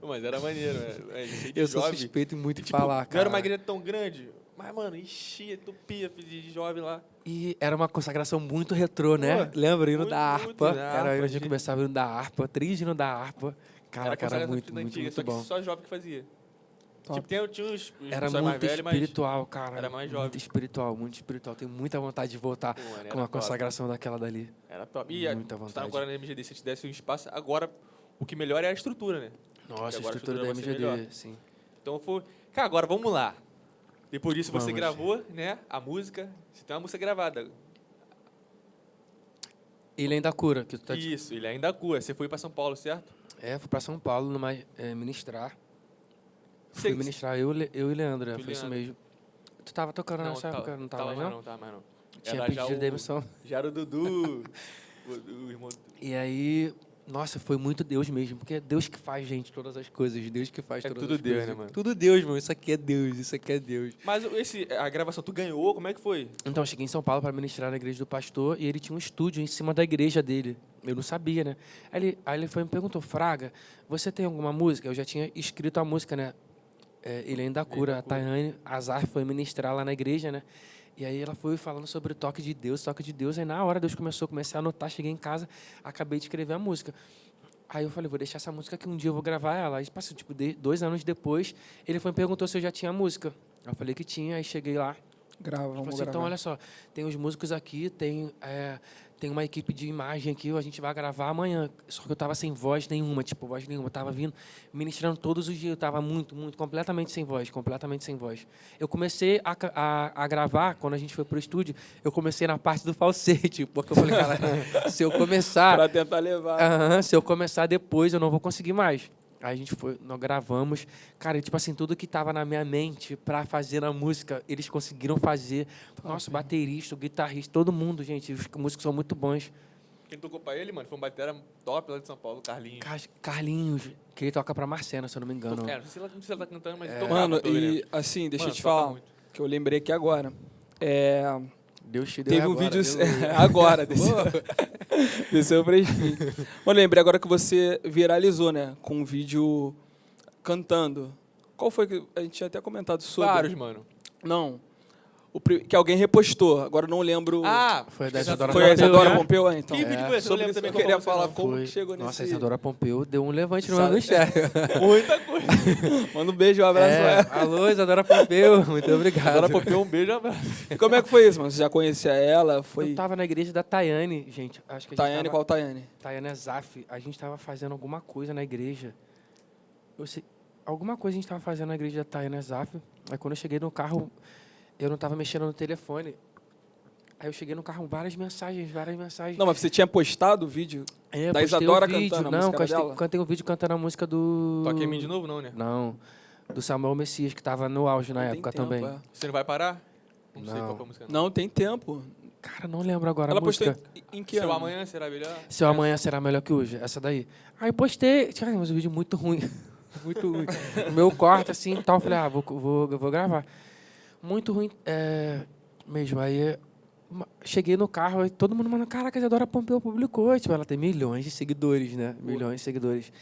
Pô, mas era maneiro, velho. Eu sou suspeito em muito tipo, falar, cara. Não era uma igreja tão grande, mas, mano, enchia, tupia de jovem lá. E era uma consagração muito retrô, né? Pô, lembra? Hino muito, da harpa. muito, Era a harpa, gente começava o hino da harpa, 3 hinos da harpa. Cara, era muito bom. Só jovem que fazia. Top. Tipo, tinha os Era pessoal mais muito velho, espiritual, cara. era mais jovem. Muito espiritual. Tenho muita vontade de voltar mano, com uma top. consagração daquela dali. Era top. E Muita tu tá vontade. agora na MGD, se te desse um espaço, agora o que melhora é a estrutura, né? Nossa, a agora a estrutura da estrutura vai ser MGD, melhor. sim. Então foi. Cara, agora vamos lá. Depois disso você Vamos. gravou, né? A música. Você tem uma música gravada. Ele ainda cura, que tu tá Isso, ele ainda cura. Você foi pra São Paulo, certo? fui pra São Paulo ministrar. Você- Fui ministrar eu e Leandro, Tu e foi isso Leandro. mesmo. Tu tava tocando nessa época, não tava mais, não? Tá mais não. Tinha Era pedido já o- demissão. Já era o Dudu. O irmão... E aí, nossa, foi muito Deus mesmo, porque é Deus que faz, gente, todas as coisas, Deus que faz É todas tudo as Deus, coisas. né, mano? Tudo Deus, mano, isso aqui é Deus, isso aqui é Deus. Mas a gravação, tu ganhou? Como é que foi? Então, eu cheguei em São Paulo para ministrar na igreja do pastor e ele tinha um estúdio em cima da igreja dele. Eu não sabia, né? Aí ele foi e me perguntou, Fraga, você tem alguma música? Eu já tinha escrito a música, né? Ele ainda cura. A Tayane Azar foi ministrar lá na igreja, né? E aí ela foi falando sobre o toque de Deus. Aí na hora Deus comecei a anotar, cheguei em casa, acabei de escrever a música. Aí eu falei, vou deixar essa música que um dia eu vou gravar ela. Aí passou, 2 anos depois, ele foi e perguntou se eu já tinha música. Eu falei que tinha, aí cheguei lá. Vamos gravar. Então, olha só, tem os músicos aqui, tem uma equipe de imagem aqui, a gente vai gravar amanhã. Só que eu estava sem voz nenhuma, eu estava vindo, ministrando todos os dias, eu estava completamente sem voz. Eu comecei a gravar, quando a gente foi pro estúdio, eu comecei na parte do falsete, porque eu falei, cara, se eu começar... Para tentar levar. Se eu começar depois, eu não vou conseguir mais. Aí nós gravamos. Cara, tipo assim, tudo que estava na minha mente para fazer na música, eles conseguiram fazer. Nossa, o baterista, o guitarrista, todo mundo, gente. Os músicos são muito bons. Quem tocou pra ele, mano, foi um batera top lá de São Paulo, Carlinhos. Carlinhos, que ele toca pra Marcena, se eu não me engano. Não sei se ela tá cantando, mas tocava, Mano, pelo menos. e assim, deixa eu Mano, te toca falar, muito. que eu lembrei aqui agora. Deus te deu Teve um agora, vídeo... aleluia. agora, desceu fresquinho. Mano, lembrei agora que você viralizou, né? Com um vídeo cantando. Qual foi que... A gente tinha até comentado sobre. Vários, mano. Não. Que alguém repostou. Agora eu não lembro... Foi da Isadora Foi a Pompeu, Isadora né? Pompeu? Então. Que vídeo foi esse? Eu Sobre lembro isso também eu queria qual foi, falar não. como que chegou nesse... Nossa, a Isadora Pompeu deu um levante no meu Sabe? ministério. Muita coisa. Manda um beijo, um abraço pra ela. Alô, Isadora Pompeu, muito obrigado. Agora Pompeu, um beijo, abraço. E como é que foi isso, mano? Você já conhecia ela? Foi... Eu tava na igreja da Tayane, gente. Acho que a gente Tayane, tava... qual Tayane? Tayane Azaf. A gente tava fazendo alguma coisa na igreja. Eu sei... Alguma coisa a gente tava fazendo na igreja da Tayane Azaf. Aí quando eu cheguei no carro, eu não tava mexendo no telefone. Aí eu cheguei no carro, várias mensagens. Não, mas você tinha postado o vídeo da postei Isadora o vídeo. cantando a Não, música dela? cantei um vídeo cantando a música do... Toque em mim de novo, não, né? Não, do Samuel Messias, que tava no auge na Não tem época tempo, também. é. Você não vai parar? Não sei Não. qual foi a música. Não. Não, tem tempo. Cara, não lembro agora Ela a música. postou em que Seu ano? amanhã será melhor? Seu amanhã será melhor que hoje, essa daí. Aí postei, cara, mas o vídeo muito ruim. Muito ruim. O meu corte, assim, e tal, eu falei, vou gravar. Muito ruim mesmo. Aí cheguei no carro, e todo mundo mandando, caraca, a Isadora Pompeu publicou. Tipo, ela tem milhões de seguidores, né? Milhões de seguidores.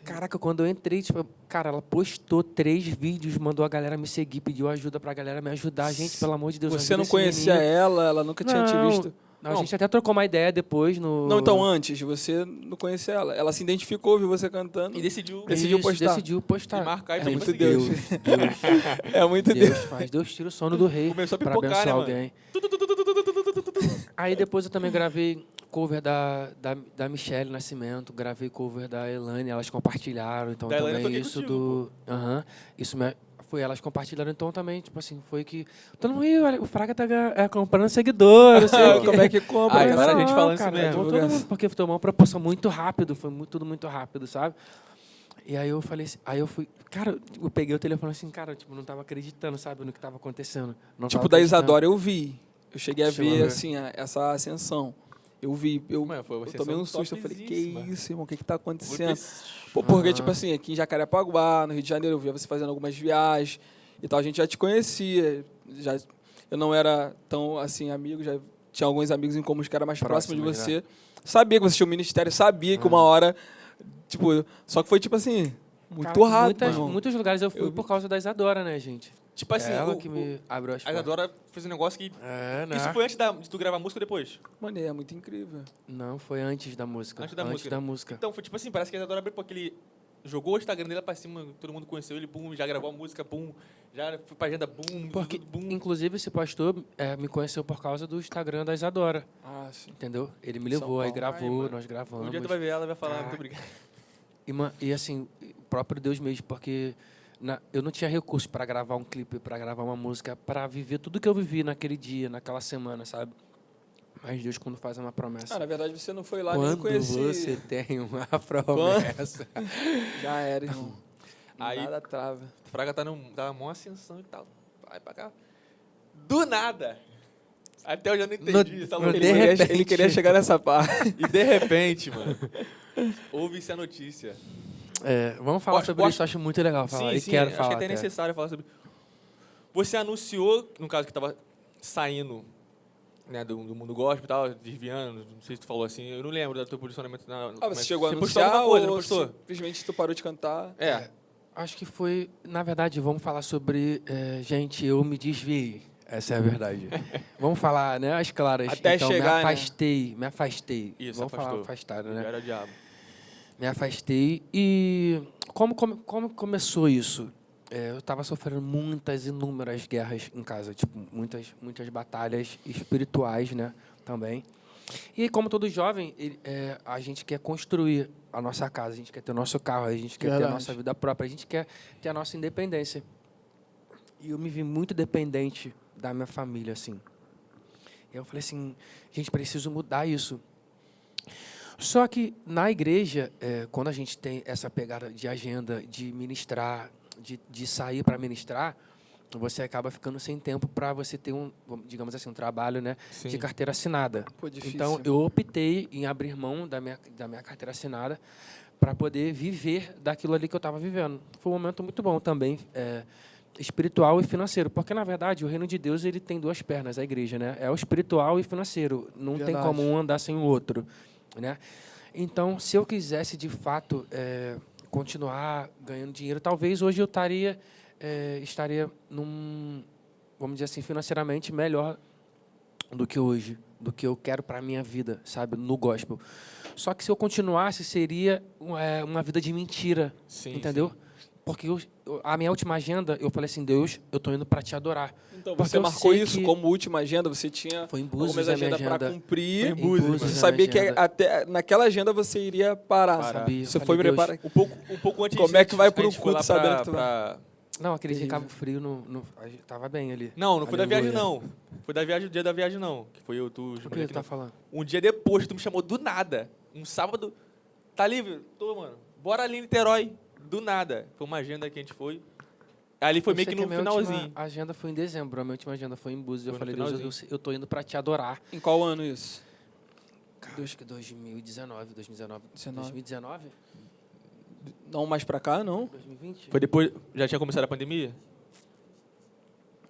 Caraca, quando eu entrei, tipo, cara, ela postou 3 vídeos, mandou a galera me seguir, pediu ajuda pra galera me ajudar. Gente, pelo amor de Deus, Você ajuda não esse conhecia menino. ela nunca tinha te visto? Não, a gente até trocou uma ideia depois no... Não, então antes, você não conhecia ela. Ela se identificou, viu você cantando. E decidiu Decidiu postar. Decidiu postar. e marcar e É pedir muito pra seguir. Deus. É muito Deus. Deus faz. Deus tira o sono do rei Começou a pra pipocar, abençoar né, mano? alguém. Aí depois eu também gravei cover da Michelle Nascimento, gravei cover da Elane, elas compartilharam, então Da Elane eu também toquei isso contigo, do... Isso foi, elas compartilharam, então também, tipo assim, foi que... Todo mundo, "Ih, olha, o Fraga tá comprando seguidor, não sei o quê." Como é que compra? Aí, agora a gente Não, falando cara, isso mesmo. então todo mundo, porque tomou uma proporção muito rápido, foi tudo muito rápido, sabe? E aí eu falei assim, aí eu fui... Cara, eu peguei o telefone assim, cara, tipo, não tava acreditando, sabe, no que tava acontecendo. Não Tipo, tava da acreditando. Isadora eu vi. Eu cheguei a Chegou a ver, ver. assim, essa ascensão. Eu vi, Mano, foi uma eu tomei um sessão susto. Eu falei, que topzíssima. isso, irmão? O que que tá acontecendo? Muito- Pô, porque, tipo assim, aqui em Jacarepaguá, no Rio de Janeiro, eu via você fazendo algumas viagens e tal. A gente já te conhecia. Eu não era tão, assim, amigo. Já tinha alguns amigos em comuns que eram mais próximos de Próximos, você. Sabia que você tinha um ministério, sabia que uma hora... Tipo, só que foi, tipo assim, muito Cara, rápido, irmão. muitos lugares eu fui Eu vi. por causa da Isadora, né, gente? Tipo assim, Ela que me abriu as a portas. Isadora fez um negócio que... Né? Isso foi antes de tu gravar a música ou depois? Mano, é muito incrível. Não, foi antes da música. Antes da música. Então, foi tipo assim, parece que a Isadora abriu porque ele jogou o Instagram dele pra cima, todo mundo conheceu ele, bum, já gravou a música, bum, já foi pra agenda, bum, Porque, bum. inclusive, esse pastor me conheceu por causa do Instagram da Isadora, Ah, sim. entendeu? Ele me São levou, aí Paulo. gravou, mano. nós gravamos. Um dia tu vai ver ela e vai falar, Caraca. muito obrigado. E assim, o próprio Deus mesmo, porque eu não tinha recurso para gravar um clipe, para gravar uma música, para viver tudo que eu vivi naquele dia, naquela semana, sabe? Mas Deus, quando faz uma promessa... Ah, na verdade, você não foi lá nem quando conhecer. você tem uma promessa... Já era, irmão. Aí- Nada trava. O Fraga tá numa maior ascensão e tal, vai pra cá. Do nada, Até eu já não entendi. essa no loucura. de repente. Ele queria chegar nessa parte. E de repente, mano, ouve-se a notícia. Vamos falar Eu sobre acho- isso, eu acho muito legal falar. E Sim, quero acho falar que até é até. necessário falar sobre. Você anunciou, no caso que estava saindo, né, do mundo gospel e tal, desviando, não sei se tu falou assim, eu não lembro do teu posicionamento. Ah, você chegou a postou anunciar alguma coisa, ou não postou? simplesmente tu parou de cantar? Acho que foi, na verdade, vamos falar sobre, gente, eu me desviei. Essa é a verdade. Vamos falar, né, as claras. Até então, chegar, me afastei. Isso, Vamos falar afastou. afastado, né? Era o diabo. Me afastei e como começou isso? Eu estava sofrendo inúmeras guerras em casa, tipo muitas batalhas espirituais, né, também. E como todo jovem, a gente quer construir a nossa casa, a gente quer ter o nosso carro, a gente quer ter a Verdade. nossa vida própria, a gente quer ter a nossa independência. E eu me vi muito dependente da minha família, assim. E eu falei assim, gente, preciso mudar isso. Só que na igreja, quando a gente tem essa pegada de agenda, de ministrar, de sair para ministrar, você acaba ficando sem tempo para você ter digamos assim, um trabalho, né, Sim. de carteira assinada. Pô, difícil. Então, eu optei em abrir mão da minha carteira assinada para poder viver daquilo ali que eu estava vivendo. Foi um momento muito bom também, espiritual e financeiro, porque na verdade o reino de Deus ele tem duas pernas, a igreja, né? É o espiritual e financeiro. Não tem Verdade. como um andar sem o outro, né? Então, se eu quisesse de fato continuar ganhando dinheiro, talvez hoje eu estaria vamos dizer assim, financeiramente melhor do que hoje, do que eu quero para a minha vida, sabe, no gospel. Só que se eu continuasse, seria uma vida de mentira, Sim, entendeu? Porque a minha última agenda, eu falei assim, Deus, eu estou indo para te adorar. Então, Porque você eu marcou sei isso que como última agenda? Você tinha Foi em Búzios algumas a minha agendas para agenda. cumprir? Foi em Búzios, Você a sabia minha que agenda. até naquela agenda você iria parar. Sabia, Você eu foi falei, Deus, preparar. Um pouco antes Como é que vai a pro gente foi culto lá sabendo que tu vai? pra... Não, aquele dia em Terrível. Cabo Frio, a gente tava bem ali. Não foi da viagem, Aleluia. não. Foi da viagem, o dia da viagem, não. Que foi eu, tu, os O que moleques, ele tá não. falando? Um dia depois, tu me chamou do nada. Um sábado. Tá livre? Tô, mano. Bora ali em Niterói. Do nada. Foi uma agenda que a gente foi. Ali foi Eu meio sei que no a minha finalzinho. última agenda foi em dezembro, a minha última agenda foi em Búzios. Eu Foi no falei, Deus, finalzinho. eu tô indo para te adorar. Em qual ano isso? Acho que 2019. 2019? Não mais pra cá, não? 2020? Foi depois. Já tinha começado a pandemia?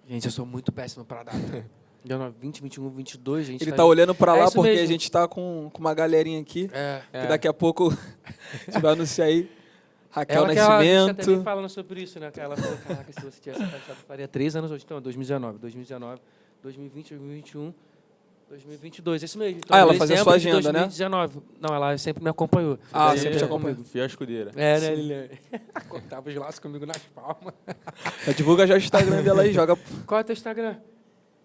Gente, eu sou muito péssimo para data. 20, 21, 22, gente. Ele tá olhando pra lá isso porque mesmo. a gente tá com uma galerinha aqui. É. Que daqui a pouco a gente vai anunciar aí. Raquel Ela que ela até Nascimento. me falando sobre isso, né? Que ela falou, caraca, se você tivesse passado, faria 3 anos hoje. Então, 2019, 2020, 2021, 2022, isso mesmo. Então, Ela fazia a sua dezembro de agenda, né? 2019. Não, ela sempre me acompanhou. Ah, Daí, sempre te acompanha. Fiel escudeira. É, né, Liliane? Cortava os laços comigo nas palmas. Já divulga já o Instagram dela aí, joga. Qual é o teu Instagram?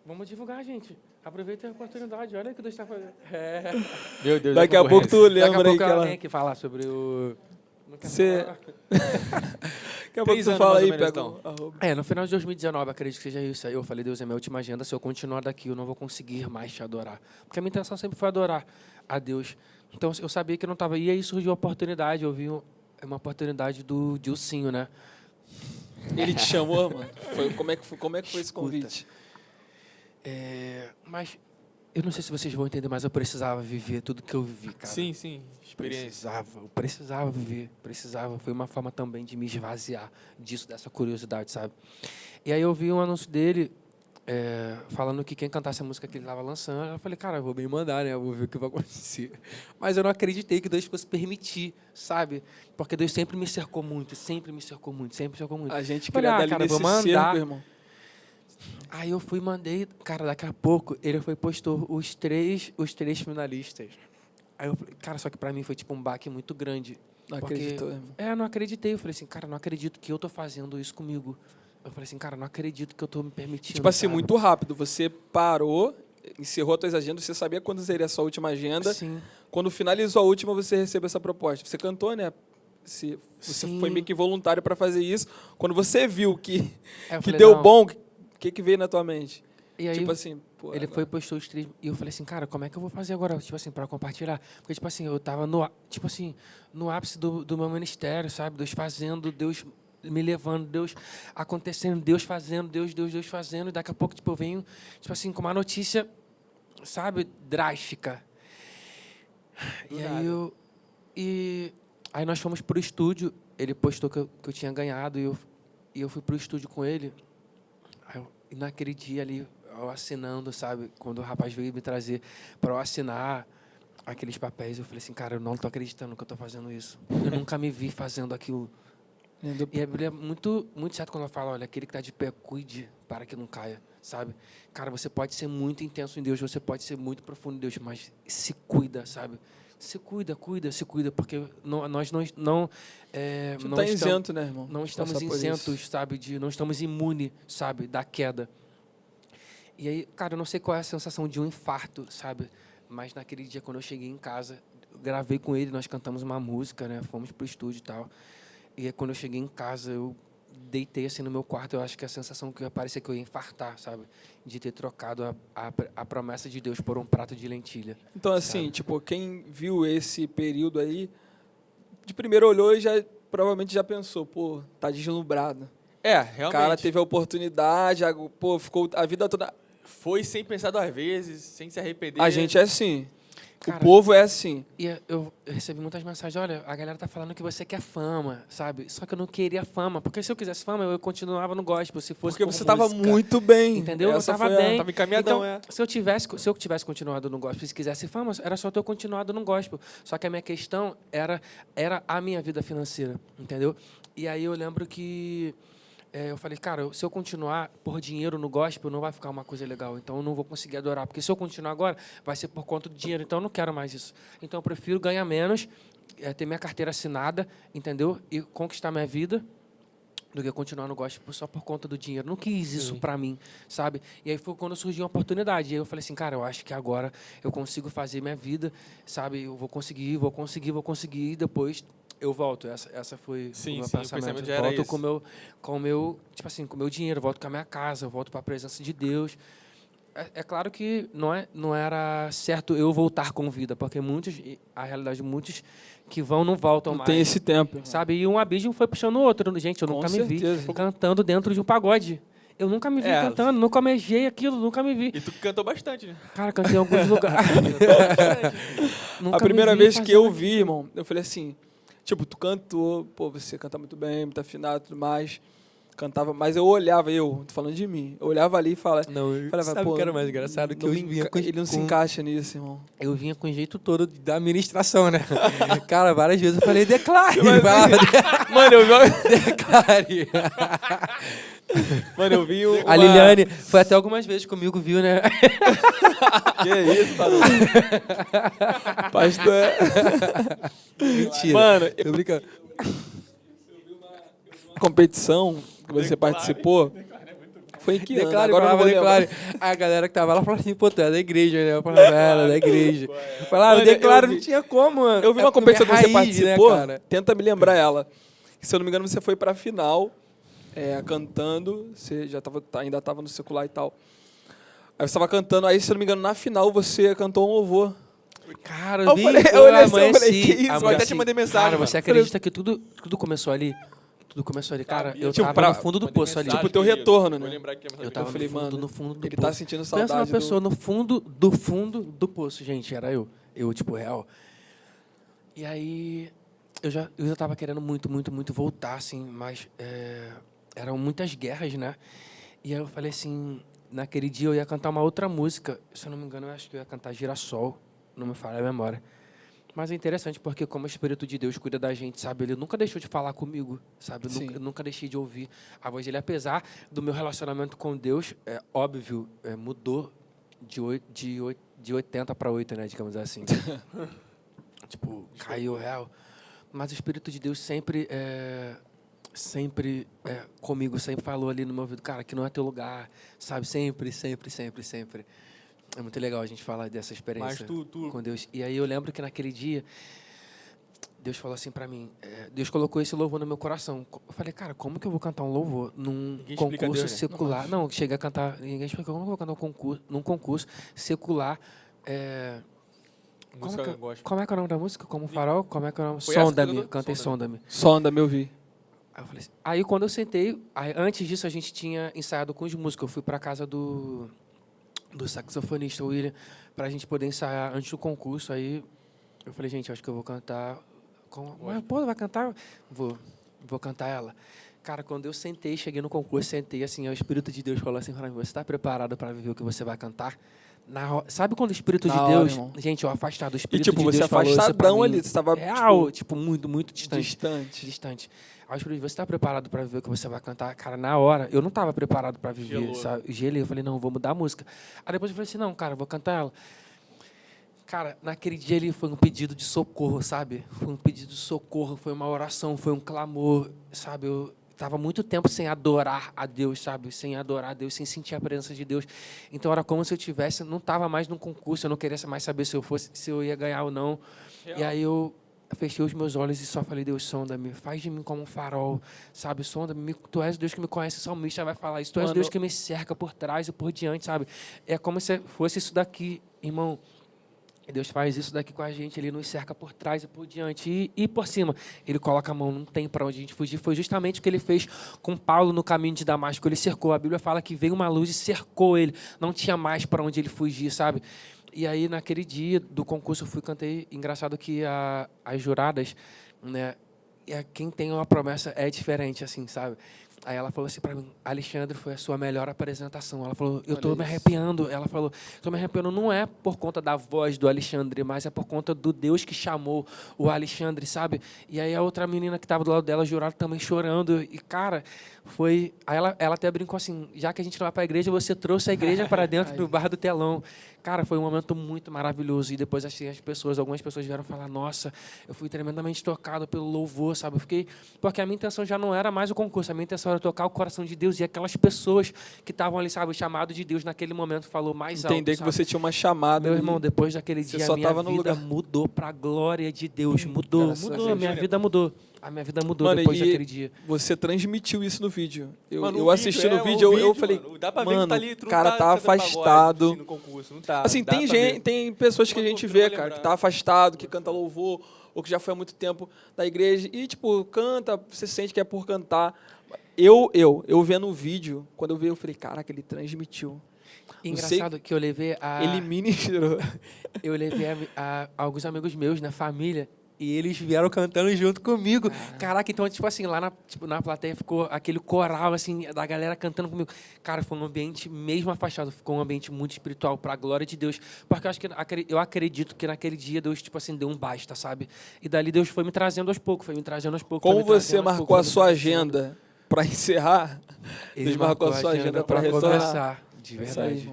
Vamos divulgar, gente. Aproveita a oportunidade. Olha o que Deus está fazendo. Meu Deus, Daqui a pouco tu Daqui a lembra aí pouco que ela ela. vem aqui falar sobre o... Não quero Você- falar. Daqui a pouco 3 tu anos, fala mais aí, ou menos, pega então. o arroba. No final de 2019, acredito que seja isso. Aí eu falei, Deus, é minha última agenda. Se eu continuar daqui, eu não vou conseguir mais te adorar. Porque a minha intenção sempre foi adorar a Deus. Então, eu sabia que eu não estava... E aí surgiu a oportunidade. Eu vi uma oportunidade do Dilcinho, né? Ele te chamou, mano. Como é que foi esse Escuta. convite? Mas eu não sei se vocês vão entender, mas eu precisava viver tudo que eu vivi, cara. Sim, sim. Experiência. Eu precisava viver, precisava. Foi uma forma também de me esvaziar disso, dessa curiosidade, sabe? E aí eu vi um anúncio dele falando que quem cantasse a música que ele estava lançando, eu falei, cara, eu vou bem mandar, né? Eu vou ver o que vai acontecer. Mas eu não acreditei que Deus fosse permitir, sabe? Porque Deus sempre me cercou muito, sempre me cercou muito, sempre me cercou muito. A gente Falei, criado ali cara, nesse vou mandar. cerco, irmão. Aí eu fui, mandei, cara, daqui a pouco ele postou os três finalistas. Aí eu falei, cara, só que pra mim foi tipo um baque muito grande. Não Porque- acreditou, irmão. Eu não acreditei. Eu falei assim, cara, não acredito que eu tô fazendo isso comigo. Eu falei assim, cara, não acredito que eu tô me permitindo. Tipo assim, sabe? muito rápido. Você parou, encerrou as tuas agendas, você sabia quando seria a sua última agenda. Sim. Quando finalizou a última, você recebeu essa proposta. Você cantou, né? Você Sim. foi meio que voluntário para fazer isso. Quando você viu que Aí eu que falei, deu não. bom, o que veio na tua mente? E aí Tipo assim, pô, ele agora- foi e postou os três. E eu falei assim, cara, como é que eu vou fazer agora? Tipo assim, pra compartilhar. Porque, tipo assim, eu tava no ápice do meu ministério, sabe? Deus fazendo, Deus me levando, Deus acontecendo, Deus fazendo, Deus fazendo. E daqui a pouco, tipo, eu venho, tipo assim, com uma notícia sabe, drástica. Aí nós fomos pro estúdio, ele postou que eu tinha ganhado e eu fui pro estúdio com ele. E naquele dia ali, eu assinando, sabe, quando o rapaz veio me trazer para eu assinar aqueles papéis, eu falei assim, cara, eu não tô acreditando que eu tô fazendo isso. Eu nunca me vi fazendo aquilo. E a Bíblia é muito, muito certo quando ela fala, olha, aquele que está de pé, cuide para que não caia, sabe? Cara, você pode ser muito intenso em Deus, você pode ser muito profundo em Deus, mas se cuida, sabe? Se cuida, porque nós não não está isento, né, irmão? Não estamos isentos, sabe? Não estamos imunes, sabe, da queda. E aí, cara, eu não sei qual é a sensação de um infarto, sabe? Mas naquele dia, quando eu cheguei em casa, eu gravei com ele, nós cantamos uma música, né? Fomos pro estúdio e tal. E aí, quando eu cheguei em casa, eu deitei assim no meu quarto, eu acho que a sensação que parecia que eu ia infartar, sabe? De ter trocado a promessa de Deus por um prato de lentilha. Então, assim, sabe? tipo, quem viu esse período aí, de primeiro olhou e provavelmente já pensou, pô, tá deslumbrado. Realmente. O cara teve a oportunidade, pô, ficou a vida toda... Foi sem pensar 2 vezes, sem se arrepender. A gente é assim. Cara, o povo é assim. E eu recebi muitas mensagens, olha, a galera tá falando que você quer fama, sabe? Só que eu não queria fama, porque se eu quisesse fama, eu continuava no gospel, se fosse Porque por você estava música, muito bem. entendeu? Eu estava bem. Tava encaminhadão, então, se eu tivesse continuado no gospel, se quisesse fama, era só eu ter continuado no gospel. Só que a minha questão era a minha vida financeira, entendeu? E aí eu lembro que eu falei, cara, se eu continuar por dinheiro no gospel, não vai ficar uma coisa legal. Então, eu não vou conseguir adorar. Porque se eu continuar agora, vai ser por conta do dinheiro. Então, eu não quero mais isso. Então, eu prefiro ganhar menos, ter minha carteira assinada, entendeu? E conquistar minha vida, do que continuar no gospel só por conta do dinheiro. Não quis isso para mim, sabe? E aí foi quando surgiu uma oportunidade. E aí eu falei assim, cara, eu acho que agora eu consigo fazer minha vida, sabe? Eu vou conseguir. E depois eu volto. Essa foi o meu pensamento. Eu volto com o meu, tipo assim, com o meu dinheiro, volto com a minha casa, volto para a presença de Deus. É claro que não era certo eu voltar com vida, porque a realidade de muitos que vão não voltam mais. Não tem esse tempo. Sabe? E um abismo foi puxando o outro. Gente, eu nunca me vi cantando dentro de um pagode. Eu nunca me vi cantando, nunca almejei aquilo, nunca me vi. E tu cantou bastante, né? Cara, cantei em alguns lugares. A primeira vez que eu vi, irmão, eu falei assim, tipo, tu cantou, pô, você canta muito bem, muito afinado e tudo mais. Cantava, mas eu olhava, tô falando de mim, eu olhava ali e falava, sabe o que era mais engraçado? Que ele não se encaixa nisso, irmão. Eu vinha com o jeito todo da administração, né? Cara, várias vezes eu falei, declare. Mano, eu vi... Declare. Mano, eu vi A Liliane foi até algumas vezes comigo, viu, né? Que isso, pastor. Mentira. Mano, tô brincando. Competição que você participou foi em que ano? Agora eu vou declare. A galera que tava lá falou assim, pô, tu é da igreja, né? Eu falava, da igreja. Eu falava, declaro, não tinha como, mano. Eu vi uma competição que você participou, né, tenta me lembrar ela. Se eu não me engano, você foi pra final, cantando, você ainda estava no secular e tal. Aí você estava cantando, aí, se eu não me engano, na final você cantou um louvor. Cara, eu olhei assim, que isso? Eu até te mandei mensagem. Cara, você acredita que tudo começou ali? Tudo começou ali, cara. Eu tava no fundo do poço ali. Tipo, o teu retorno, né? Eu tava no fundo do poço. Ele tá sentindo saudade. Pensa uma pessoa no fundo do poço, gente. Era eu. Eu, tipo, real. E aí, eu já tava querendo muito voltar, assim, mas eram muitas guerras, né? E aí eu falei assim, naquele dia eu ia cantar uma outra música. Se eu não me engano, eu acho que eu ia cantar Girassol. Não me falha a memória. Mas é interessante porque como o Espírito de Deus cuida da gente, sabe? Ele nunca deixou de falar comigo, sabe? Eu nunca deixei de ouvir a voz dele. Apesar do meu relacionamento com Deus, óbvio, mudou de 80 para 8, né? Digamos assim. Tipo, caiu real. Mas o Espírito de Deus sempre comigo, sempre falou ali no meu ouvido, cara, que não é teu lugar, sabe? Sempre. É muito legal a gente falar dessa experiência com Deus. E aí eu lembro que naquele dia, Deus falou assim pra mim, Deus colocou esse louvor no meu coração. Eu falei, cara, como que eu vou cantar um louvor num concurso secular? Não, cheguei a cantar, ninguém explicou, como eu vou cantar num concurso secular. Como é que é o nome da música? Como Farol? Como é que é o nome? Sonda-me, cantei Sonda-me. Sonda-me, eu vi. Aí eu falei assim, aí quando eu sentei, antes disso a gente tinha ensaiado com os músicos, eu fui pra casa do saxofonista, o William, pra gente poder ensaiar antes do concurso. Aí eu falei, gente, acho que eu vou cantar. Mas, pô, vai cantar? Vou cantar ela. Cara, quando eu sentei, cheguei no concurso, sentei assim, o Espírito de Deus falou assim para mim, você está preparado para viver o que você vai cantar? Sabe quando o Espírito de Deus... Gente, eu afastado, o Espírito de Deus falou isso pra mim. E, tipo, você afastadão ali, você estava... Real, tipo, muito, muito distante. Distante. Aí o Espírito de Deus, você está preparado para viver o que você vai cantar? Cara, na hora, eu não estava preparado para viver, sabe? Gelei, eu falei, não, vou mudar a música. Aí depois eu falei assim, não, cara, eu vou cantar ela. Cara, naquele dia ali foi um pedido de socorro, sabe? Foi um pedido de socorro, foi uma oração, foi um clamor, sabe? Eu estava muito tempo sem adorar a Deus, sabe? Sem adorar a Deus, sem sentir a presença de Deus. Então era como se eu tivesse, não estava mais num concurso, eu não queria mais saber se eu ia ganhar ou não. Real. E aí eu fechei os meus olhos e só falei, Deus, sonda-me, faz de mim como um farol, sabe? Sonda-me, tu és o Deus que me conhece, o salmista vai falar isso, tu és o Deus que me cerca por trás e por diante, sabe? É como se fosse isso daqui, irmão. E Deus faz isso daqui com a gente, Ele nos cerca por trás e por diante e por cima. Ele coloca a mão, não tem para onde a gente fugir. Foi justamente o que Ele fez com Paulo no caminho de Damasco. Ele cercou, a Bíblia fala que veio uma luz e cercou ele. Não tinha mais para onde ele fugir, sabe? E aí, naquele dia do concurso, eu cantei. Engraçado que as juradas, né, quem tem uma promessa é diferente, assim, sabe? Aí ela falou assim para mim, Alexandre, foi a sua melhor apresentação. Ela falou, eu estou me arrepiando. Ela falou, estou me arrepiando não é por conta da voz do Alexandre, mas é por conta do Deus que chamou o Alexandre, sabe? E aí a outra menina que estava do lado dela, jurada, também chorando. E, cara, foi... Aí ela até brincou assim, já que a gente não vai para a igreja, você trouxe a igreja para dentro do bar do telão. Cara, foi um momento muito maravilhoso. E depois assim, algumas pessoas vieram falar, nossa, eu fui tremendamente tocado pelo louvor, sabe? Eu fiquei... Porque a minha intenção já não era mais o concurso, a minha intenção era tocar o coração de Deus. E aquelas pessoas que estavam ali, sabe, o chamado de Deus naquele momento falou mais alto. Entender que você tinha uma chamada. Meu irmão, depois daquele dia, a minha vida mudou para a glória de Deus. Mudou, a minha vida mudou. A minha vida mudou, mano, depois daquele dia. Você transmitiu isso no vídeo. Eu assisti no vídeo, eu falei, mano, dá pra ver que tá ali, o cara tá afastado. Concurso, não tá, assim, tem pessoas que a gente vê, cara, que tá afastado, que canta louvor, ou que já foi há muito tempo da igreja, e, tipo, canta, você sente que é por cantar. Eu vendo o vídeo, quando eu vi, eu falei, caraca, ele transmitiu. Engraçado que eu levei Ele ministrou. Eu levei a alguns amigos meus, na família, e eles vieram cantando junto comigo. Caraca, então, tipo assim, lá na plateia ficou aquele coral, assim, da galera cantando comigo. Cara, foi um ambiente, mesmo afastado, ficou um ambiente muito espiritual, pra glória de Deus. Porque eu acredito que naquele dia Deus, tipo assim, deu um basta, sabe? E dali Deus foi me trazendo aos poucos, Como você marcou a sua agenda para encerrar? Deus marcou a sua agenda para retornar. De verdade.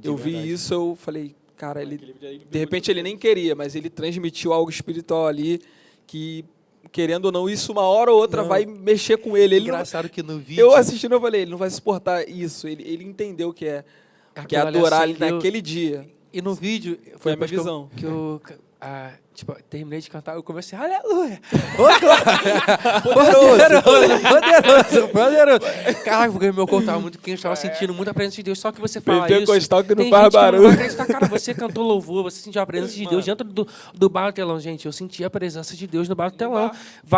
Eu vi isso, eu falei... Cara, de repente ele nem queria, mas ele transmitiu algo espiritual ali que, querendo ou não, isso uma hora ou outra vai mexer com ele. Engraçado que no vídeo... Eu assistindo, eu falei, ele não vai suportar isso. Ele entendeu que é adorar ele naquele dia. E no vídeo... Foi a minha visão. Que eu terminei de cantar, eu comecei, aleluia! Poderoso! Caraca, porque meu corpo estava muito quente, eu estava sentindo muita presença de Deus. Só que você fala pentecostal que não faz barulho. Cara, você cantou louvor, você sentiu a presença de Deus dentro do bar do telão. Gente, eu senti a presença de Deus no bar do telão.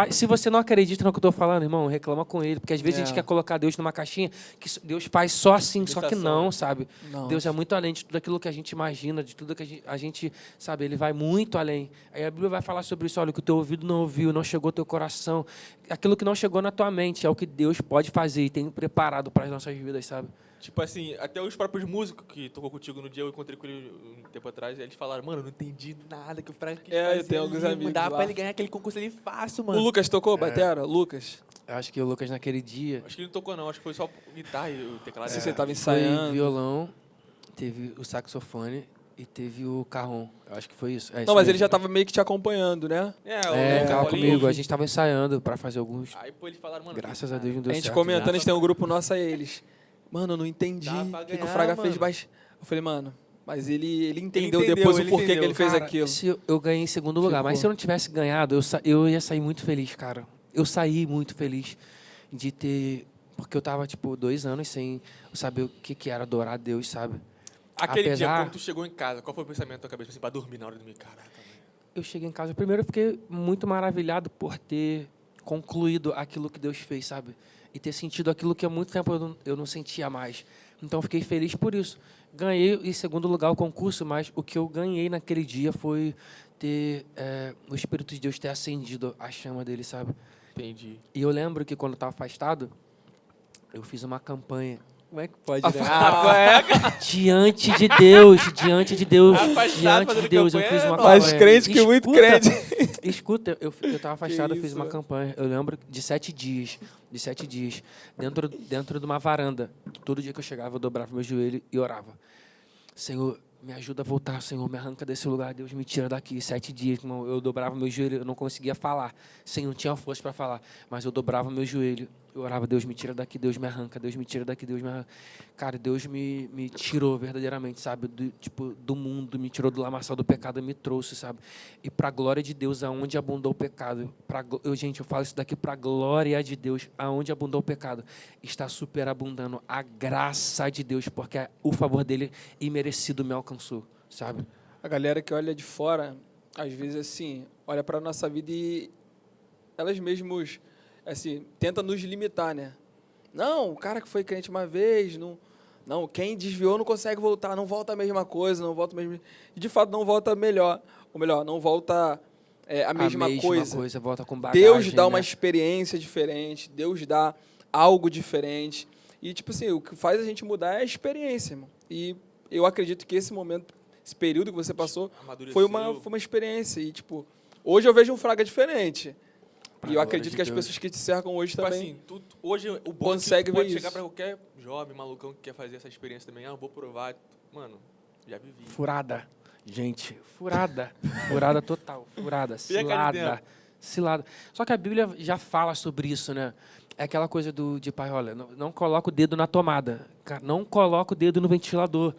Se você não acredita no que eu estou falando, irmão, reclama com ele. Porque às vezes a gente quer colocar Deus numa caixinha que Deus faz só assim, só que não, sabe? Não. Deus é muito além de tudo aquilo que a gente imagina, de tudo que a gente sabe, ele vai muito além. Aí a Bíblia vai falar sobre isso, olha, o que o teu ouvido não ouviu, não chegou ao teu coração. Aquilo que não chegou na tua mente é o que Deus pode fazer e tem preparado para as nossas vidas, sabe? Tipo assim, até os próprios músicos que tocou contigo no dia, eu encontrei com ele um tempo atrás, eles falaram, mano, eu não entendi nada que o Frank eu tenho alguns amigos dá lá. pra ele ganhar aquele concurso ali fácil, mano. O Lucas tocou, batera? Lucas? Eu acho que o Lucas naquele dia... Acho que ele não tocou não, acho que foi só guitarra e o teclado. Você tava ensaiando. Foi violão, teve o saxofone e teve o carrom. Eu acho que foi isso. Não, mas ele já tava meio que te acompanhando, né? Tava comigo. A gente tava ensaiando pra fazer alguns... Aí pô, eles falaram, mano... Graças a Deus não deu certo. A gente comentando, a gente tem um grupo nosso a eles. Mano, eu não entendi o que o Fraga fez, mas... Eu falei, mano, mas ele entendeu depois o porquê que ele fez aquilo. Eu ganhei em segundo lugar, mas se eu não tivesse ganhado, eu ia sair muito feliz, cara. Eu saí muito feliz de ter... Porque eu tava, tipo, 2 anos sem saber o que era adorar a Deus, sabe? Aquele dia, quando tu chegou em casa, qual foi o pensamento da tua cabeça, assim, pra dormir na hora de dormir? Caraca, eu cheguei em casa, primeiro eu fiquei muito maravilhado por ter concluído aquilo que Deus fez, sabe? E ter sentido aquilo que há muito tempo eu não sentia mais. Então, eu fiquei feliz por isso. Ganhei, em segundo lugar, o concurso, mas o que eu ganhei naquele dia foi ter o Espírito de Deus ter acendido a chama dele, sabe? Entendi. E eu lembro que quando eu estava afastado, eu fiz uma campanha. Como é que pode, né? Diante de Deus, eu fiz uma campanha. Mais crente que muito crente. Escuta, eu estava afastado, eu fiz uma isso, campanha. Eu lembro de 7 dias, dentro de uma varanda. Todo dia que eu chegava, eu dobrava meu joelho e orava. Senhor, me ajuda a voltar, Senhor, me arranca desse lugar, Deus me tira daqui. 7 dias, irmão, eu dobrava meu joelho, eu não conseguia falar, Senhor, não tinha força para falar, mas eu dobrava meu joelho, eu orava, Deus me tira daqui, Deus me arranca, Deus me tira daqui, Deus me arranca. Cara, Deus me tirou verdadeiramente, sabe, do mundo, me tirou do lamaçal do pecado, me trouxe, sabe, e para a glória de Deus, aonde abundou o pecado, gente, eu falo isso daqui para a glória de Deus, aonde abundou o pecado, está superabundando a graça de Deus, porque o favor dele imerecido me alcançou, sabe? A galera que olha de fora, às vezes, assim, olha para a nossa vida e elas mesmas, assim, tentam nos limitar, né? Não, o cara que foi crente uma vez, não, quem desviou não consegue voltar, não volta a mesma coisa, não volta a mesma... E, de fato, não volta melhor, ou melhor, não volta a mesma coisa. Volta com bagagem, Deus dá né? uma experiência diferente, Deus dá algo diferente. E, tipo assim, o que faz a gente mudar é a experiência, irmão. E eu acredito que esse momento, esse período que você passou, foi uma experiência. E, tipo, hoje eu vejo um Fraga diferente. E eu acredito que as pessoas que te cercam hoje tipo também... assim, hoje o bom consegue pode ver chegar isso. para qualquer jovem, malucão que quer fazer essa experiência também. Eu vou provar. Mano, já vivi. Furada. Gente, furada. Furada total. Furada. Cilada. Só que a Bíblia já fala sobre isso, né? É aquela coisa de pai, olha, não coloca o dedo na tomada. Cara, não coloca o dedo no ventilador.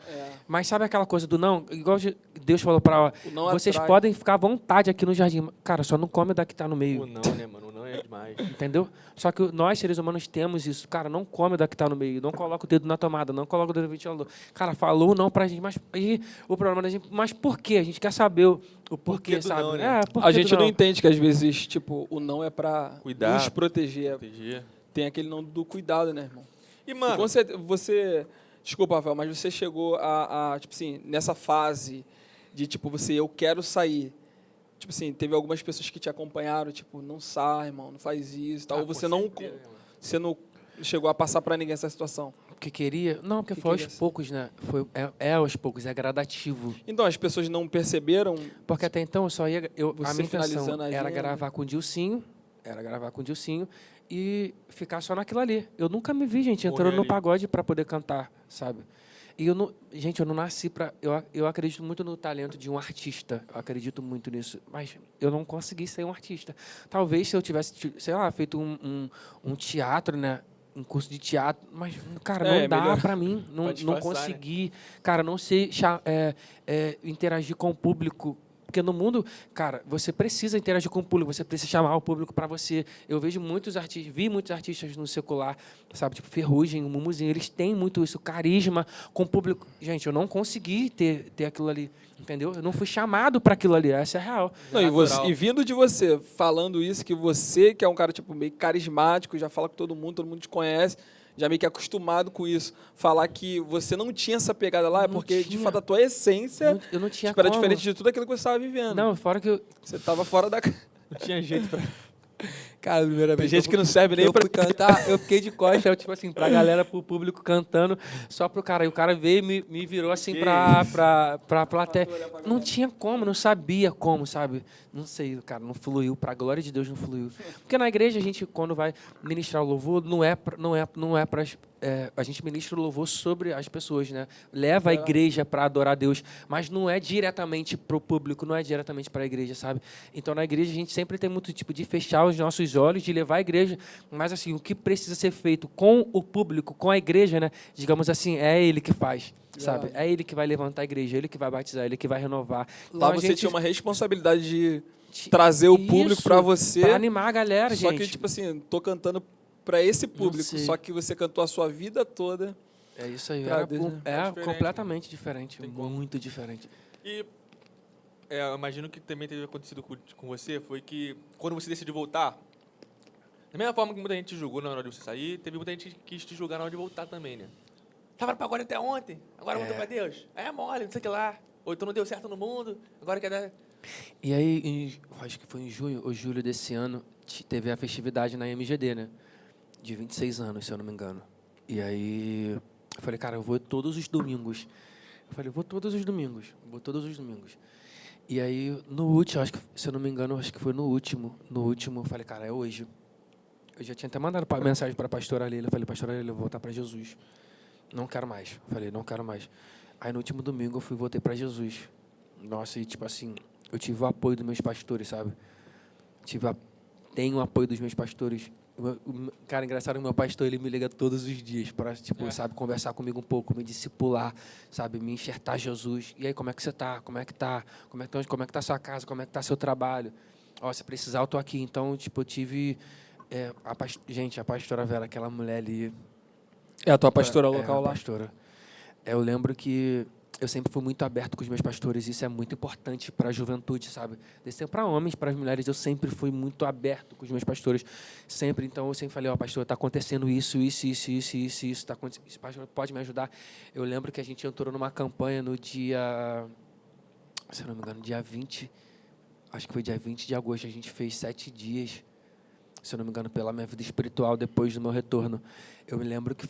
Mas sabe aquela coisa do não? Igual Deus falou para vocês atrai. podem ficar à vontade aqui no jardim. Cara, só não come da que está no meio. O não, né, mano? O não é demais. Entendeu? Só que nós, seres humanos, temos isso. Cara, não come da que está no meio. Não coloca o dedo na tomada. Não coloca o dedo no ventilador. Cara, falou não pra gente. Mas aí, o problema da gente... Mas por quê? A gente quer saber o porquê, sabe? Não, né? A gente não entende que, às vezes, tipo, o não é para Cuidar, nos proteger. Tem aquele não do cuidado, né, irmão? E, mano... você... Desculpa, Rafael, mas você chegou tipo assim, nessa fase de, tipo, eu quero sair. Tipo assim, teve algumas pessoas que te acompanharam, tipo, não sai, irmão, não faz isso, tal. Ou você não chegou a passar para ninguém essa situação? Porque queria? Não, porque foi aos poucos, né? Aos poucos, é gradativo. Então, as pessoas não perceberam... Porque até então eu só ia... a minha intenção era agenda. gravar com o Dilcinho, e ficar só naquilo ali. Eu nunca me vi, gente, entrando no pagode para poder cantar, sabe? E eu não nasci para... Eu acredito muito no talento de um artista. Eu acredito muito nisso. Mas eu não consegui ser um artista. Talvez se eu tivesse, sei lá, feito um teatro, né? Um curso de teatro. Mas, cara, não dá para mim. Não consegui. Né? Cara, não sei interagir com o público. Porque no mundo, cara, você precisa interagir com o público, você precisa chamar o público para você. Eu vejo vi muitos artistas no secular, sabe, tipo Ferrugem, o Mumuzinho, eles têm muito isso, carisma com o público. Gente, eu não consegui ter aquilo ali, entendeu? Eu não fui chamado para aquilo ali, essa é a real. Não, e vindo de você, falando isso, que você, que é um cara tipo meio carismático, já fala com todo mundo te conhece, já meio que acostumado com isso, falar que você não tinha essa pegada lá, porque, de fato, a tua essência eu não tinha era diferente de tudo aquilo que você estava vivendo. Não, fora que você estava fora da... Não tinha jeito pra... Cara, primeira vez Tem gente que não serve nem pra cantar, eu fiquei de costas, tipo assim, pra galera, pro público cantando, só pro cara. E o cara veio e me virou assim pra plateia. Não tinha como, não sabia como, sabe? Não sei, cara, não fluiu. Pra glória de Deus, não fluiu. Porque na igreja, a gente, quando vai ministrar o louvor, não é pra a gente ministra o louvor sobre as pessoas, né? Leva a igreja para adorar a Deus, mas não é diretamente para o público, não é diretamente para a igreja, sabe? Então, na igreja, a gente sempre tem muito tipo de fechar os nossos olhos, de levar a igreja, mas assim, o que precisa ser feito com o público, com a igreja, né? Digamos assim, é ele que faz, sabe? É ele que vai levantar a igreja, ele que vai batizar, ele que vai renovar. Então, lá você tinha uma responsabilidade de trazer o público para você. Para animar a galera, gente. Só que, tipo assim, tô cantando para esse público, só que você cantou a sua vida toda. É isso aí, diferente, completamente diferente, muito diferente. E eu imagino que também teve acontecido com você, foi que quando você decidiu voltar, Da mesma forma que muita gente te julgou na hora de você sair, teve muita gente que quis te julgar na hora de voltar também, né? Tava no pagode até ontem, agora voltou pra Deus. É mole, não sei o que lá. Ou então não deu certo no mundo, agora quer dar... E aí, acho que foi em junho ou julho desse ano, teve a festividade na MGD, né? De 26 anos, se eu não me engano. E aí, eu falei, cara, eu vou todos os domingos. Eu falei, vou todos os domingos. E aí, no último, acho que, se eu não me engano, acho que foi no último, eu falei, cara, é hoje. Eu já tinha até mandado mensagem para a pastora Leila. Eu falei, pastora Leila, eu vou voltar para Jesus. Não quero mais. Eu falei, não quero mais. Aí, no último domingo, eu voltei para Jesus. Nossa, e tipo assim, eu tive o apoio dos meus pastores, sabe? Tenho o apoio dos meus pastores. Cara, engraçado, o meu pastor, ele me liga todos os dias para, tipo, sabe, conversar comigo um pouco, me discipular, sabe, me enxertar Jesus. E aí, como é que você tá? Como é que tá a sua casa? Como é que tá seu trabalho? Ó, se precisar, eu tô aqui. Então, tipo, eu tive... gente, a pastora Vera, aquela mulher ali... É a tua pastora local lá? Pastora. Eu lembro que eu sempre fui muito aberto com os meus pastores, isso é muito importante para a juventude, sabe? Desse tempo para homens, para as mulheres, eu sempre fui muito aberto com os meus pastores, sempre. Então, eu sempre falei, pastor, está acontecendo isso, tá acontecendo, esse pastor pode me ajudar? Eu lembro que a gente entrou numa campanha no dia, se eu não me engano, dia 20, acho que foi dia 20 de agosto, a gente fez 7 dias, se eu não me engano, pela minha vida espiritual, depois do meu retorno. Eu me lembro que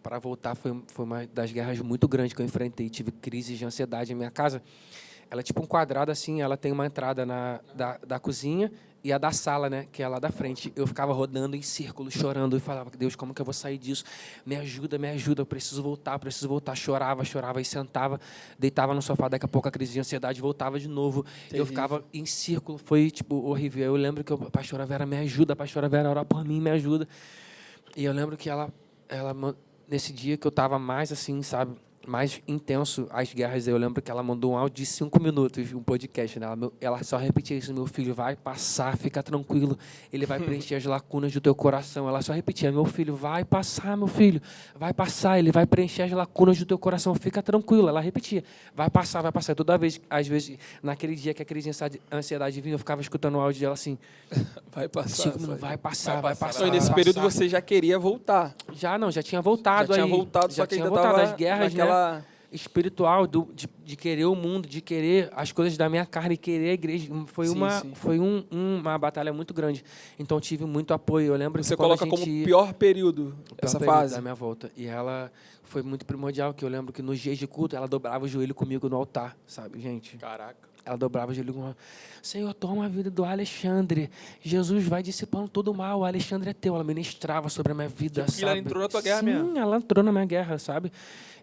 para voltar, foi uma das guerras muito grandes que eu enfrentei. Tive crises de ansiedade em minha casa. Ela é tipo um quadrado assim, ela tem uma entrada da cozinha e a da sala, né, que é lá da frente. Eu ficava rodando em círculo, chorando, e falava, Deus, como que eu vou sair disso? Me ajuda, eu preciso voltar. Chorava, e sentava, deitava no sofá, daqui a pouco a crise de ansiedade voltava de novo. Eu ficava em círculo, foi tipo horrível. Eu lembro que a pastora Vera me ajuda, a pastora Vera ora por mim, me ajuda. E eu lembro que ela nesse dia que eu estava mais assim, sabe, mais intenso as guerras, eu lembro que ela mandou um áudio de 5 minutos, um podcast, né? Ela só repetia isso, meu filho vai passar, fica tranquilo, ele vai preencher as lacunas do teu coração. Ela só repetia, meu filho vai passar, vai passar, ele vai preencher as lacunas do teu coração, fica tranquilo. Ela repetia, vai passar. E toda vez, às vezes, naquele dia que a crise de ansiedade vinha, eu ficava escutando o áudio dela assim, vai passar, 5 minutos, vai passar. Então, nesse período você já queria voltar? Já tinha voltado. Só que ainda voltado. estava As guerras, né? Espiritual, de querer o mundo, de querer as coisas da minha carne, querer a igreja. Foi uma batalha muito grande. Então, eu tive muito apoio. Eu lembro você que coloca como pior período essa fase? Da minha volta. E ela foi muito primordial, que eu lembro que nos dias de culto, ela dobrava o joelho comigo no altar, sabe, gente? Caraca. Ela dobrava o joelho com Senhor, toma a vida do Alexandre. Jesus vai dissipando todo o mal. O Alexandre é teu. Ela ministrava sobre a minha vida, sabe? Ela entrou na tua guerra mesmo. Sim, ela entrou na minha guerra, sabe?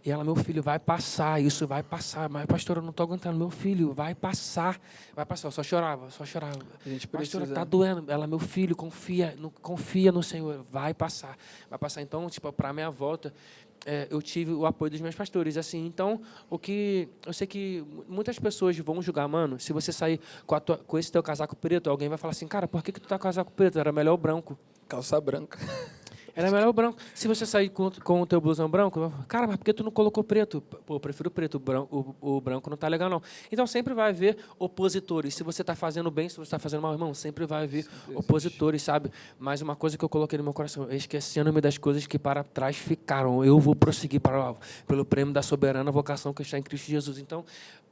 E ela, meu filho, vai passar. Isso vai passar. Mas, pastor, eu não estou aguentando. Meu filho, vai passar. Eu só chorava. A gente pastora, precisa... tá doendo. Ela, meu filho, confia no Senhor. Vai passar. Então, tipo, para a minha volta... eu tive o apoio dos meus pastores, assim. Então, eu sei que muitas pessoas vão julgar, mano, se você sair com esse teu casaco preto, alguém vai falar assim, cara, por que tu tá com casaco preto? Era melhor o branco. Calça branca. Era melhor o branco. Se você sair com o teu blusão branco, cara, mas por que tu não colocou preto? Pô, eu prefiro preto, o branco não tá legal, não. Então, sempre vai haver opositores. Se você está fazendo bem, se você está fazendo mal, irmão, sempre vai haver opositores, sabe? Mas uma coisa que eu coloquei no meu coração, esquecendo-me das coisas que para trás ficaram. Eu vou prosseguir para o alvo, pelo prêmio da soberana vocação que está em Cristo Jesus. Então,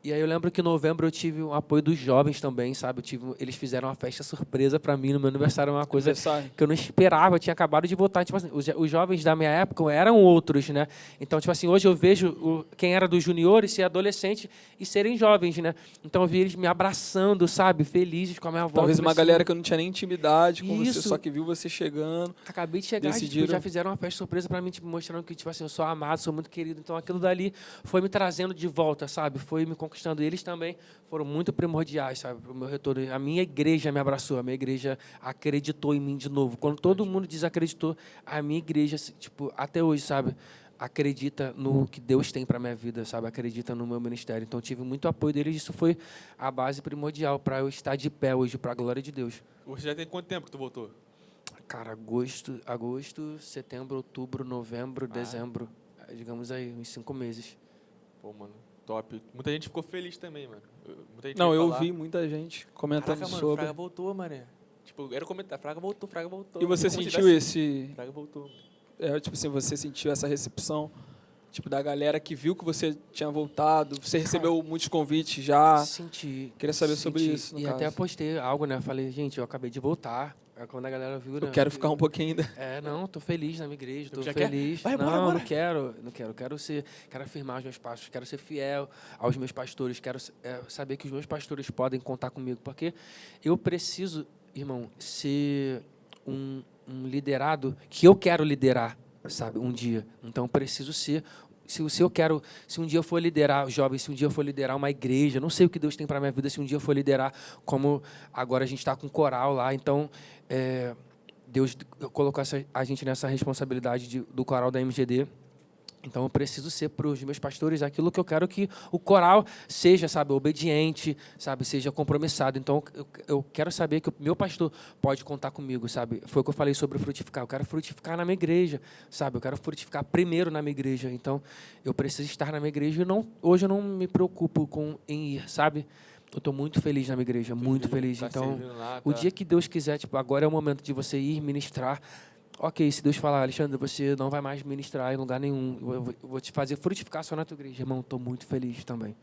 e aí eu lembro que em novembro eu tive o apoio dos jovens também, sabe? Eles fizeram uma festa surpresa para mim no meu aniversário, uma coisa que eu não esperava. Eu tinha acabado de voltar, tipo assim, os jovens da minha época eram outros, né? Então, tipo assim, hoje eu vejo quem era dos juniores ser adolescente e serem jovens, né? Então eu vi eles me abraçando, sabe? Felizes com a minha volta. Talvez uma galera que eu não tinha nem intimidade com Isso. você, só que viu você chegando. Acabei de chegar e já fizeram uma festa surpresa para mim, tipo, mostrando que, tipo assim, eu sou amado, sou muito querido. Então aquilo dali foi me trazendo de volta, sabe? Foi me conquistando. Eles também foram muito primordiais, sabe? Para o meu retorno. A minha igreja me abraçou, a minha igreja acreditou em mim de novo. Quando todo mundo desacreditou, a minha igreja, tipo, até hoje, sabe? Acredita no que Deus tem para minha vida, sabe? Acredita no meu ministério. Então, tive muito apoio deles. Isso foi a base primordial para eu estar de pé hoje, para a glória de Deus. Você já tem quanto tempo que tu voltou? Cara, agosto, setembro, outubro, novembro, dezembro. Digamos aí, uns 5 meses. Pô, mano, top. Muita gente ficou feliz também, mano. Eu vi muita gente comentando Caraca, mano, sobre. Fraga voltou, mané. Tipo, era comentar, Fraga voltou. E você Como se sentiu tivesse- Fraga voltou. tipo assim, você sentiu essa recepção, tipo, da galera que viu que você tinha voltado? Você recebeu muitos convites já? Senti. Queria saber sobre isso, no E caso. até postei algo, né? Falei, gente, eu acabei de voltar. Aí quando a galera viu, né? Eu quero ficar um pouquinho ainda. Não, tô feliz na minha igreja, tô Já quer? feliz. Vai embora não, agora. não quero. Quero afirmar os meus passos, quero ser fiel aos meus pastores, quero saber que os meus pastores podem contar comigo, porque eu preciso, irmão, ser um liderado que eu quero liderar, sabe, um dia. Então, eu preciso ser. Se um dia eu for liderar os jovens, se um dia eu for liderar uma igreja, não sei o que Deus tem para minha vida, se um dia eu for liderar, como agora a gente está com coral lá, então Deus colocou a gente nessa responsabilidade do coral da MGD. Então, eu preciso ser para os meus pastores aquilo que eu quero que o coral seja, sabe, obediente, sabe, seja compromissado. Então, eu quero saber que o meu pastor pode contar comigo, sabe? Foi o que eu falei sobre frutificar. Eu quero frutificar na minha igreja, sabe? Eu quero frutificar primeiro na minha igreja. Então, eu preciso estar na minha igreja e hoje eu não me preocupo em ir, sabe? Eu estou muito feliz na minha igreja, muito feliz. Tá Então, servindo lá, o tá? dia que Deus quiser, tipo, agora é o momento de você ir ministrar. Ok, se Deus falar, Alexandre, você não vai mais ministrar em lugar nenhum. Eu vou te fazer frutificar só na tua igreja. Irmão, estou muito feliz também.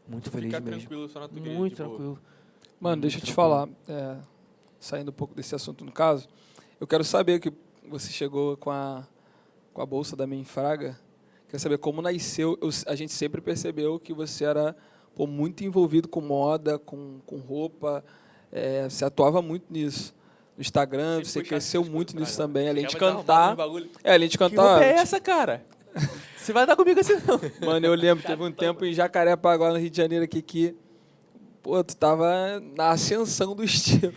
Muito feliz Fica mesmo. tranquilo só na tua igreja. Muito de boa. tranquilo. Mano, deixa eu te falar, saindo um pouco desse assunto no caso, eu quero saber que você chegou com a bolsa da Menfraga, quero saber como nasceu. A gente sempre percebeu que você era muito envolvido com moda, com roupa, você atuava muito nisso. No Instagram, Sempre você foi cresceu chato, muito cara. nisso também, além de Chegava arrumado cantar. nos bagulho. Além de Que roupa cantar. é essa, cara? Você vai dar comigo assim, não? Mano, eu lembro, teve um tempo em Jacarepaguá, no Rio de Janeiro, aqui, que tu tava na ascensão do estilo.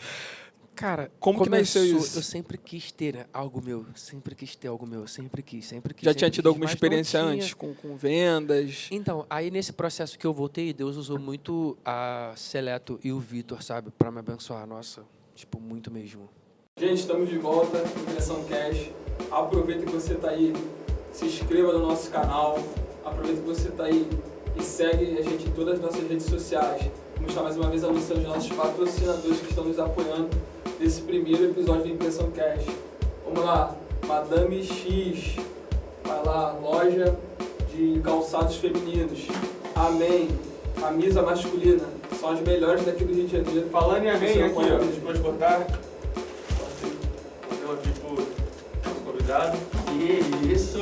Cara, Como que nasceu começou, isso? Eu sempre quis ter, né, algo meu. Sempre quis ter algo meu. Sempre quis. Já sempre tinha quis, tido alguma mas não experiência tinha. antes com vendas? Então, aí nesse processo que eu voltei, Deus usou muito a Seleto e o Vitor, sabe? Pra me abençoar. Nossa, tipo, muito mesmo. Gente, estamos de volta no Impressão Cash. Aproveita que você está aí, se inscreva no nosso canal. Aproveita que você está aí e segue a gente em todas as nossas redes sociais. Vamos estar mais uma vez anunciando os nossos patrocinadores que estão nos apoiando nesse primeiro episódio do Impressão Cash. Vamos lá, Madame X, vai lá, loja de calçados femininos. Amém, camisa masculina, são as melhores daqui do Rio de Janeiro. Falando em amém, Você aqui, pode- ó. A gente pode cortar. Valeu aqui pro nosso convidado. Que isso!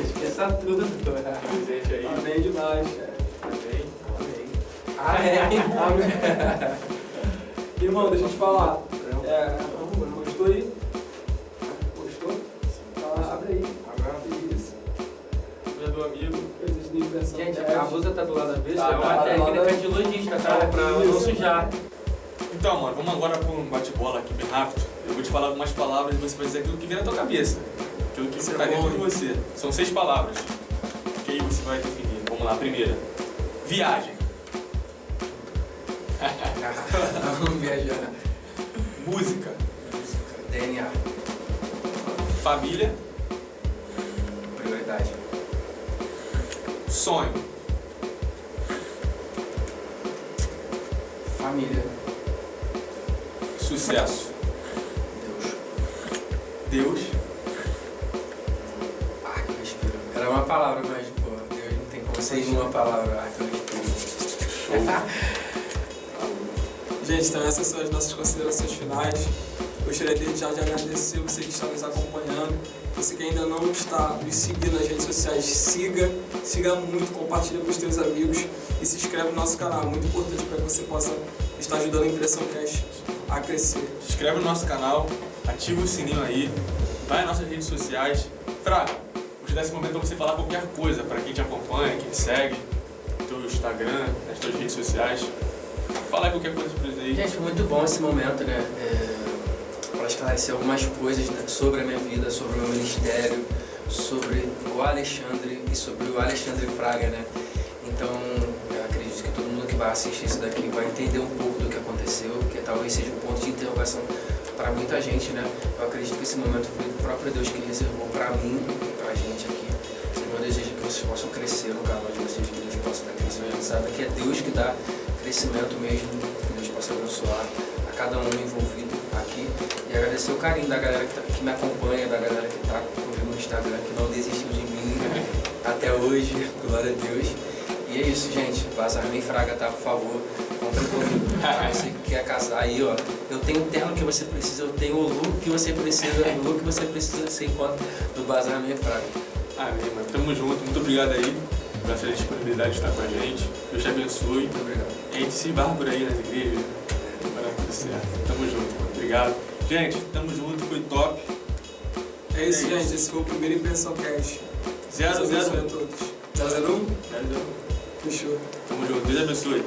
Esqueça tudo. Presente aí. Amém demais, Amém. Amém. Irmão, deixa eu te falar. Gostou aí? Gostou? Abre aí. Isso. Meu do amigo. Coisas de impressão. Gente, a blusa tá do lado da vez, Tá, é uma tá do técnica lado. de lojista, tá? Pra não Isso. sujar. Então, mano, vamos agora para um bate-bola aqui bem rápido. Eu vou te falar algumas palavras e você vai dizer aquilo que vem na tua cabeça. Aquilo que está dentro de você. São 6 palavras. Que aí você vai definir. Vamos lá, primeira. Viagem. Vamos viajar. Música. DNA. Família. Prioridade. Sonho. Família. Sucesso. Deus. Ar que eu respiro. Era uma palavra, mas, pô, Deus não tem como ser em uma palavra. Ar que eu respiro. Gente, então essas são as nossas considerações finais. Gostaria desde já de agradecer você que está nos acompanhando. Você que ainda não está nos seguindo nas redes sociais, siga muito, compartilha com os seus amigos e se inscreve no nosso canal. Muito importante para que você possa estar ajudando a Impressão Cash a crescer. Se inscreve no nosso canal, ativa o sininho aí, vai nas nossas redes sociais. Fraga, vou te dar esse momento para você falar qualquer coisa para quem te acompanha, quem te segue, no teu Instagram, nas tuas redes sociais. Fala aí qualquer coisa pra eles aí. Gente, foi muito bom esse momento, né? Para esclarecer algumas coisas, né, sobre a minha vida, sobre o meu ministério, sobre o Alexandre e sobre o Alexandre Fraga, né? Então, eu acredito que todo mundo que vai assistir isso daqui vai entender um pouco do que aconteceu, que talvez seja um ponto de interrogação para muita gente, né? Eu acredito que esse momento foi o próprio Deus que reservou para mim e para a gente aqui. O Senhor deseja que vocês possam crescer no canal de vocês, que Deus possa dar crescimento. A gente sabe que é Deus que dá crescimento mesmo, que Deus possa abençoar a cada um envolvido aqui. agradecer o carinho da galera que me acompanha, da galera que tá comigo no Instagram, que não desistiu de mim até hoje, glória a Deus. E é isso, gente. Vazar nem fraga, tá? Por favor, compre comigo. Tá? Você que quer casar aí, ó. Eu tenho o terno que você precisa, eu tenho o look que você precisa, o look que você precisa ser enquanto do Bazar nem fraga. Amém, mano. Tamo junto. Muito obrigado aí pela sua disponibilidade de estar com a gente. Deus te abençoe. Muito obrigado. E a gente se bárbaro aí nas igrejas. Vai dar tudo certo. Tamo junto, mano. Obrigado. Gente, tamo junto. Foi top. É isso, gente. Esse foi o primeiro Impressão Cash. 0-0 a todos. 0-0-1? 0-0. Fechou. Tamo junto. Deus abençoe.